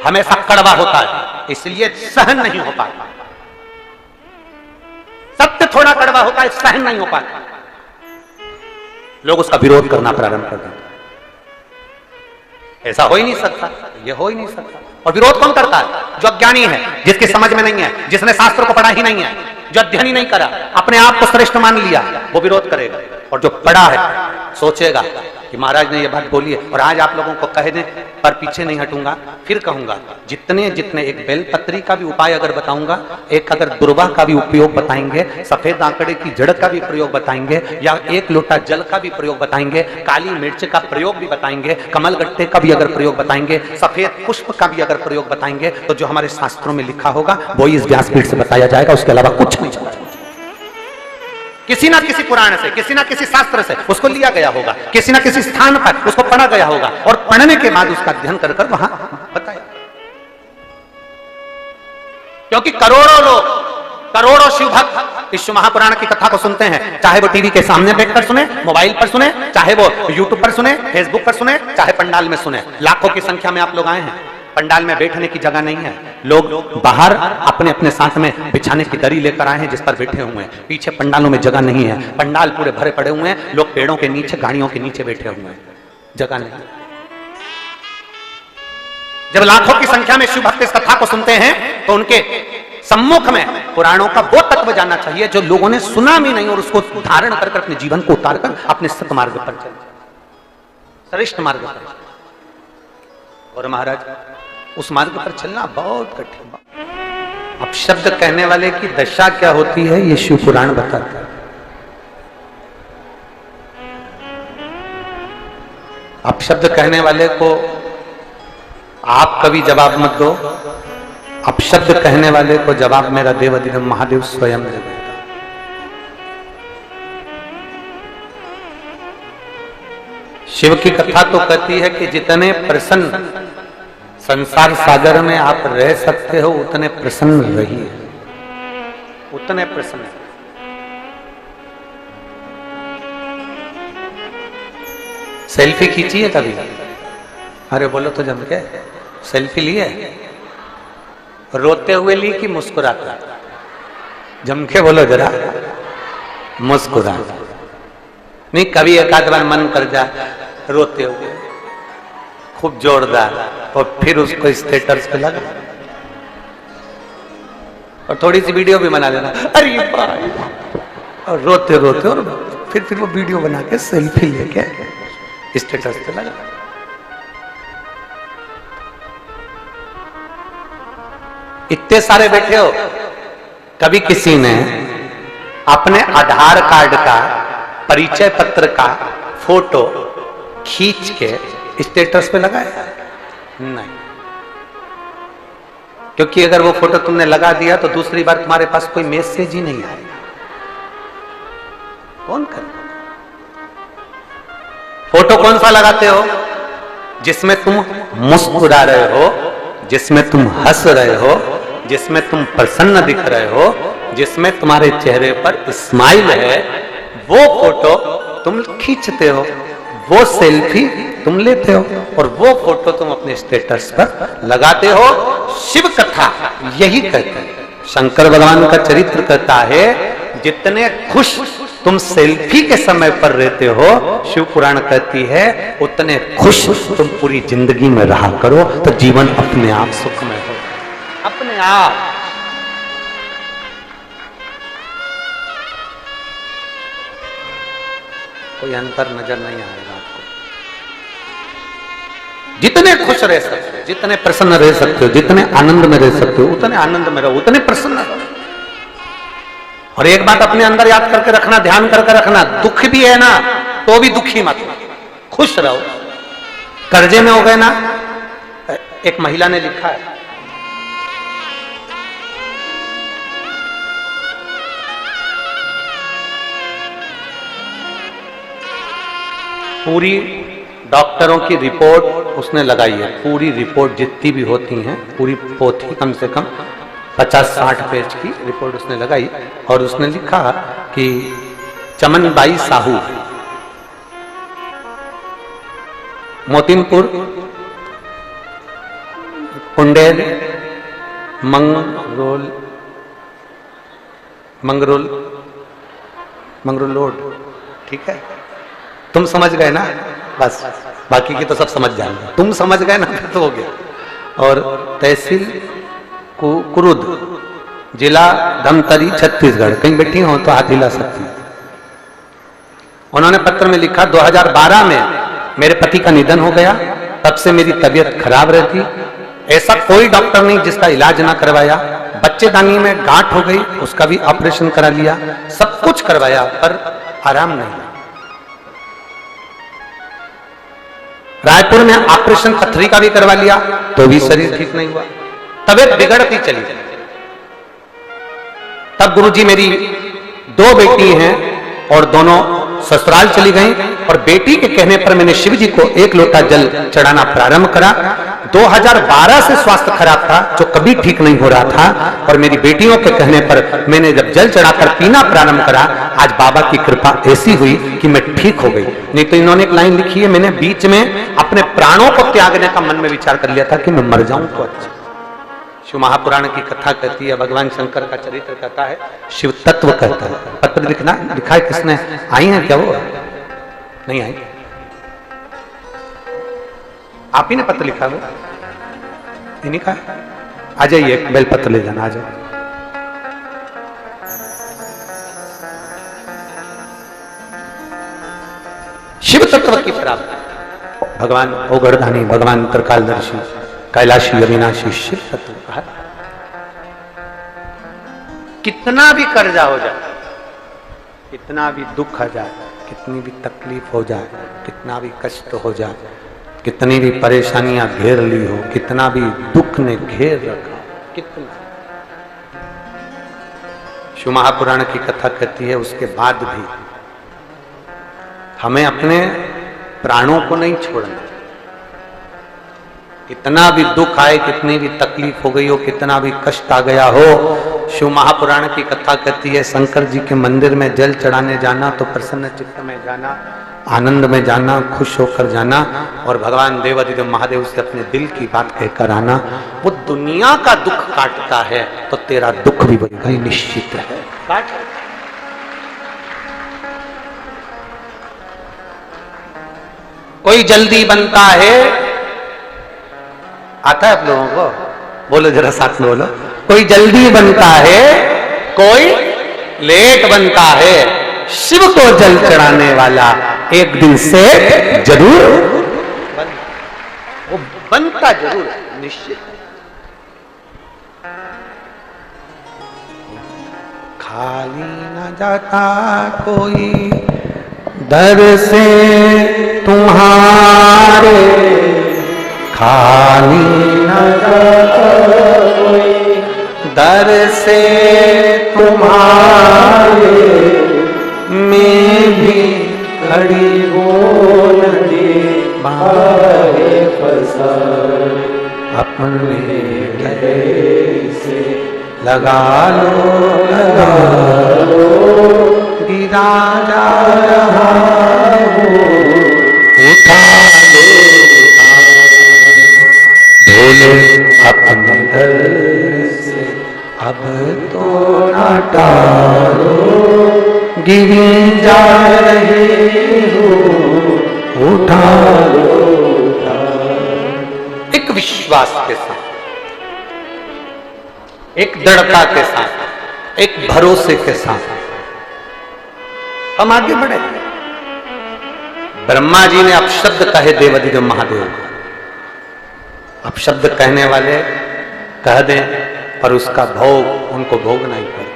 S1: हमेशा कड़वा होता है, इसलिए सहन नहीं हो पाता। सत्य थोड़ा कड़वा होता है, सहन नहीं हो पाता, लोग उसका विरोध करना प्रारंभ कर देते। ऐसा हो ही नहीं सकता, यह हो ही नहीं सकता। और विरोध कौन करता है? जो अज्ञानी है, जिसकी समझ में नहीं है, जिसने शास्त्र को पढ़ा ही नहीं है, जो अध्ययन ही नहीं करा, अपने आप को श्रेष्ठ मान लिया, वो विरोध करेगा। और जो पढ़ा है सोचेगा कि महाराज ने ये बात बोली है और आज आप लोगों को कह दें, पर पीछे नहीं हटूंगा, फिर कहूंगा। जितने जितने एक बेलपत्री का भी उपाय अगर बताऊंगा, एक अगर दुर्वा का भी उपयोग बताएंगे, सफेद आंकड़े की जड़ का भी प्रयोग बताएंगे, या एक लोटा जल का भी प्रयोग बताएंगे, काली मिर्च का प्रयोग भी बताएंगे, कमल गट्टे का भी अगर प्रयोग बताएंगे, सफेद पुष्प का भी अगर प्रयोग बताएंगे, तो जो हमारे शास्त्रों में लिखा होगा वो इस व्यासपीठ से बताया जाएगा, उसके अलावा कुछ नहीं चला। किसी ना किसी पुराण से, किसी ना किसी शास्त्र से उसको लिया गया होगा, किसी ना किसी स्थान पर उसको पढ़ा गया होगा और पढ़ने के बाद उसका अध्ययन कर कर वहां बताया। क्योंकि करोड़ों लोग, करोड़ों शिव भक्त इस महापुराण की कथा को सुनते हैं, चाहे वो टीवी के सामने बैठकर सुने, मोबाइल पर सुने, चाहे वो यूट्यूब पर सुने, फेसबुक पर सुने, चाहे पंडाल में सुने। लाखों की संख्या में आप लोग आए हैं, पंडाल में बैठने की जगह नहीं है, लोग बाहर अपने अपने साथ में बिछाने की दरी लेकर आए हैं जिस पर बैठे हुए हैं। पीछे पंडालों में जगह नहीं है, पंडाल पूरे भरे पड़े हुए हैं, लोग पेड़ों के नीचे, गाड़ियों के नीचे बैठे हुए हैं, जगह नहीं। जब लाखों की संख्या में शिव भक्त इस कथा को सुनते हैं तो उनके सम्मुख में पुराणों का वो तत्व जानना चाहिए जो लोगों ने सुना भी नहीं और उसको धारण कर अपने जीवन को उतार कर अपने सत्य मार्ग पर चले, श्रेष्ठ मार्ग पर। और महाराज उस मार्ग पर चलना बहुत कठिन। अब शब्द कहने वाले की दशा क्या होती है ये शिव पुराण बताता है। अब शब्द कहने वाले को आप कभी जवाब मत दो, अब शब्द कहने वाले को जवाब मेरा देव अधिदेव महादेव स्वयं देगा। शिव की कथा तो कहती है कि जितने प्रसन्न संसार सागर में आप रह सकते हो उतने प्रसन्न रहिए, उतने प्रसन्न। सेल्फी खींची है कभी? अरे बोलो तो जम के, सेल्फी ली है? रोते हुए ली कि मुस्कुराता? जम के बोलो जरा। मुस्कुरा। नहीं, कभी एक आध बार मन कर जा रोते हुए खूब जोरदार, और फिर उसको स्टेटस पे लगा, और थोड़ी सी वीडियो भी बना लेना, अरे भाई, और रोते रोते, और फिर वो वीडियो बना के सेल्फी लेके स्टेटस पे लगा। इतने सारे बैठे हो, कभी किसी ने अपने आधार कार्ड का, परिचय पत्र का फोटो खींच के स्टेटस पे लगाया? नहीं, क्योंकि अगर वो फोटो तुमने लगा दिया तो दूसरी बार तुम्हारे पास कोई मैसेज ही नहीं आएगा। कौन कर? फोटो कौन सा लगाते हो? जिसमें तुम मुस्कुरा रहे हो, जिसमें तुम हंस रहे हो, जिसमें तुम प्रसन्न दिख रहे हो, जिसमें तुम्हारे चेहरे पर स्माइल है, वो फोटो तुम खींचते हो, वो सेल्फी तुम लेते हो, और वो फोटो तुम अपने स्टेटस पर लगाते हो। शिव कथा यही कहते हैं, शंकर भगवान का चरित्र कहता है, जितने खुश तुम सेल्फी के समय पर रहते हो, शिव पुराण कहती है, उतने खुश तुम पूरी जिंदगी में रहा करो, तो जीवन अपने आप सुखमय हो, अपने आप। कोई अंतर नजर नहीं आएगा आपको। जितने खुश रह सकते हो, जितने प्रसन्न रह सकते हो, जितने आनंद में रह सकते हो, उतने आनंद में रहो, उतने प्रसन्न रहो। और एक बात अपने अंदर याद करके रखना, ध्यान करके रखना, दुख भी है ना तो भी दुखी मत, खुश रहो। कर्जे में हो गए ना, एक महिला ने लिखा है, पूरी डॉक्टरों की रिपोर्ट उसने लगाई है, पूरी रिपोर्ट जितनी भी होती हैं, पूरी पोथी कम से कम 50-60 पेज की रिपोर्ट उसने लगाई, और उसने लिखा कि चमनबाई साहू, मोतीनपुर, कुंडेर, मंगरोलोड, ठीक है, तुम समझ गए ना, बस बाकी की तो सब समझ जाएंगे, तुम समझ गए ना तो हो गया। और तहसील कुरुद, जिला धमतरी, छत्तीसगढ़, कहीं बैठी हो तो हाथ हिला सकती है। उन्होंने पत्र में लिखा, 2012 में मेरे पति का निधन हो गया, तब से मेरी तबीयत खराब रहती, ऐसा कोई डॉक्टर नहीं जिसका इलाज ना करवाया, बच्चेदानी में गांठ हो गई, उसका भी ऑपरेशन करा लिया, सब कुछ करवाया पर आराम नहीं। रायपुर में ऑपरेशन पथरी का भी करवा लिया तो भी शरीर ठीक नहीं हुआ, तबीयत बिगड़ती चली। तब गुरुजी, मेरी 2 बेटी हैं और दोनों ससुराल चली गईं, और बेटी के कहने पर मैंने शिव जी को 1 लोटा जल चढ़ाना प्रारंभ करा। 2012 से स्वास्थ्य खराब था, जो कभी ठीक नहीं हो रहा था, और मेरी बेटियों के कहने पर मैंने जब जल चढ़ाकर पीना प्रारंभ करा, आज बाबा की कृपा ऐसी हुई कि मैं ठीक हो गई। नहीं तो इन्होंने एक लाइन लिखी है, मैंने बीच में अपने प्राणों को त्यागने का मन में विचार कर लिया था कि मैं मर जाऊं तो अच्छा। शिव महापुराण की कथा कहती है, भगवान शंकर का चरित्र कहता है, शिव तत्व कहता है। पत्र लिखा है किसने? आई है क्या वो? नहीं आई, आप ही ने पत्र लिखा वो, इन्हीं का। आ जाइए, बेल पत्र ले जाना, आ जाए। शिव तत्व की प्राप्ति, भगवान ओगरधानी, भगवान त्रिकालदर्शी, कैलाशी, अविनाशी, शिव तत्व कहा। कितना भी कर्जा हो जाए, कितना भी दुख आ जाए, कितनी भी तकलीफ हो जाए, कितना भी कष्ट हो जाए, कितनी भी परेशानियां घेर ली हो, कितना भी दुख ने घेर रखा, कितना, शिव महापुराण की कथा कहती है, उसके बाद भी हमें अपने प्राणों को नहीं छोड़ना। कितना भी दुख आए, कितनी भी तकलीफ हो गई हो, कितना भी कष्ट आ गया हो, शिव महापुराण की कथा कहती है शंकर जी के मंदिर में जल चढ़ाने जाना तो प्रसन्न चित्त में जाना, आनंद में जाना, खुश होकर जाना और भगवान देवाधिदेव महादेव से अपने दिल की बात कहकर आना। वो दुनिया का दुख काटता है तो तेरा दुख भी बड़ी निश्चित है काट। कोई जल्दी बनता है, आता है आप लोगों को? बोलो जरा साथ में बोलो। कोई जल्दी बनता है, कोई लेट बनता है, शिव को जल चढ़ाने वाला एक दिन से जरूर वो बनता जरूर निश्चित। खाली न जाता कोई दर से तुम्हारे, खाली न जाता कोई दर से तुम्हारे, मैं भी खड़ी हो नदी बाहे पसारे, अपने गले से लगा लो गिरा जा रहा हो, उठा लो ढोले अपने घर से, अब तो ना टालो गिरी जा रही हो, उठा लो। एक विश्वास के साथ, एक दृढ़ता के साथ, एक भरोसे के साथ हम आगे बढ़े। ब्रह्मा जी ने अपशब्द कहे देवाधिदेव महादेव को, अपशब्द कहने वाले कह दें पर उसका भोग उनको भोगना ही पड़ता।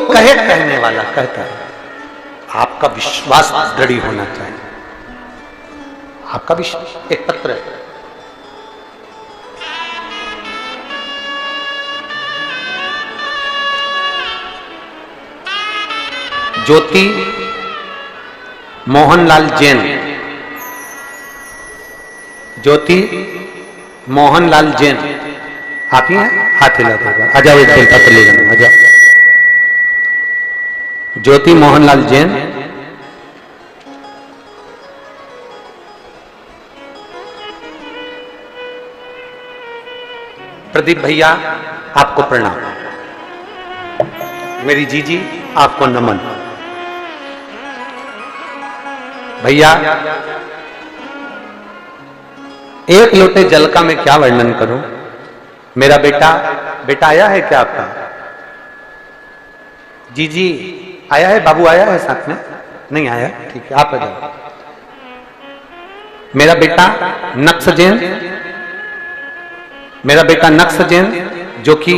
S1: कहे कहने वाला कहता है, आपका विश्वास दृढ़ होना चाहिए। आपका विश्वास एक पत्र है, ज्योति मोहनलाल जैन, ज्योति मोहनलाल जैन, आप ही हैं? हाथ हिला दो, आ जाओ एक बेल पत्र ले जाना, आ जाओ। ज्योति मोहनलाल जैन, प्रदीप भैया आपको प्रणाम, मेरी जीजी आपको नमन। भैया एक लोटे जल का मैं क्या वर्णन करूं। मेरा बेटा आया है क्या आपका? जीजी आया है? बाबू आया है साथ में? नहीं आया, ठीक है, आप आ जाओ। मेरा बेटा नक्श जैन, मेरा बेटा नक्श जैन, जो कि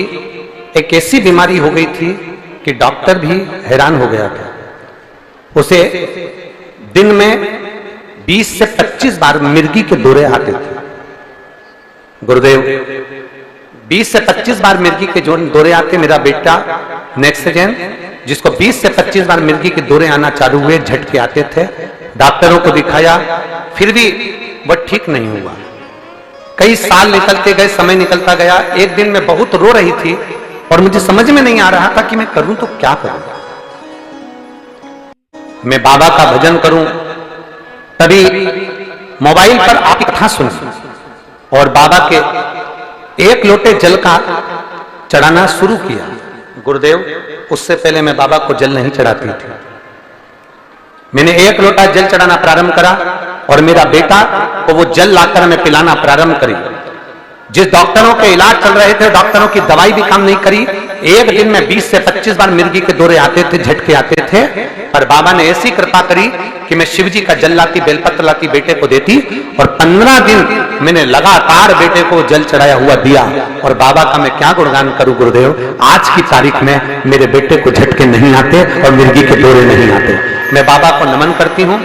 S1: एक ऐसी बीमारी हो गई थी कि डॉक्टर भी हैरान हो गया था। उसे दिन में 20 से 25 बार मिर्गी के दौरे आते थे। गुरुदेव 20 से 25 बार मिर्गी के दौरे आते। मेरा बेटा नेक्स्ट जैन, जिसको 20 से 25 बार मिर्गी के दौरे आना चालू हुए, झटके आते थे, डॉक्टरों को दिखाया, फिर भी वह ठीक नहीं हुआ। कई साल निकलते गए, समय निकलता गया। एक दिन मैं बहुत रो रही थी और मुझे समझ में नहीं आ रहा था कि मैं करूं तो क्या करूं। मैं बाबा का भजन करूं, तभी मोबाइल पर आपकी कथा सुनी और बाबा के एक लोटे जल का चढ़ाना शुरू किया। गुरुदेव, उससे पहले मैं बाबा को जल नहीं चढ़ाती थी। मैंने एक लोटा जल चढ़ाना प्रारंभ करा और मेरा बेटा को वो जल लाकर मैं पिलाना प्रारंभ करी। जिस डॉक्टरों के इलाज चल रहे थे, डॉक्टरों की दवाई भी काम नहीं करी। एक दिन में 20 से 25 बार मिर्गी के दौरे आते थे, झटके आते थे, पर बाबा ने ऐसी कृपा करी कि मैं शिव जी का जल लाती, बेलपत्र लाती, बेटे को देती, और 15 दिन मैंने लगातार बेटे को जल चढ़ाया हुआ दिया। और बाबा का मैं क्या गुणगान करूं गुरुदेव, आज की तारीख में मेरे बेटे को झटके नहीं आते और मिर्गी के दौरे नहीं आते। मैं बाबा को नमन करती हूं।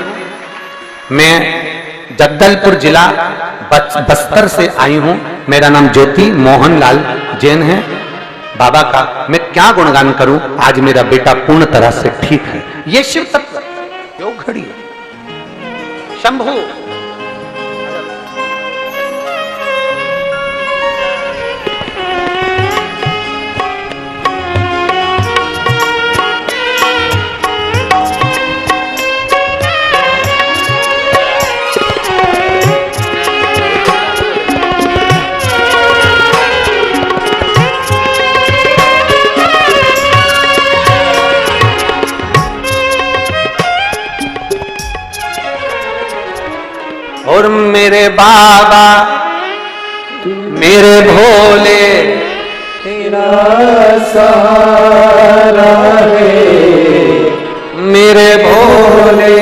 S1: मैं जगदलपुर जिला बस्तर से आई हूं। मेरा नाम ज्योति मोहन लाल जैन है। बाबा का मैं क्या गुणगान करूं, आज मेरा बेटा पूर्ण तरह से ठीक है। ये शिव तत्व योग घड़ी शंभु। और मेरे बाबा मेरे भोले
S2: तेरा सहारा है,
S1: मेरे भोले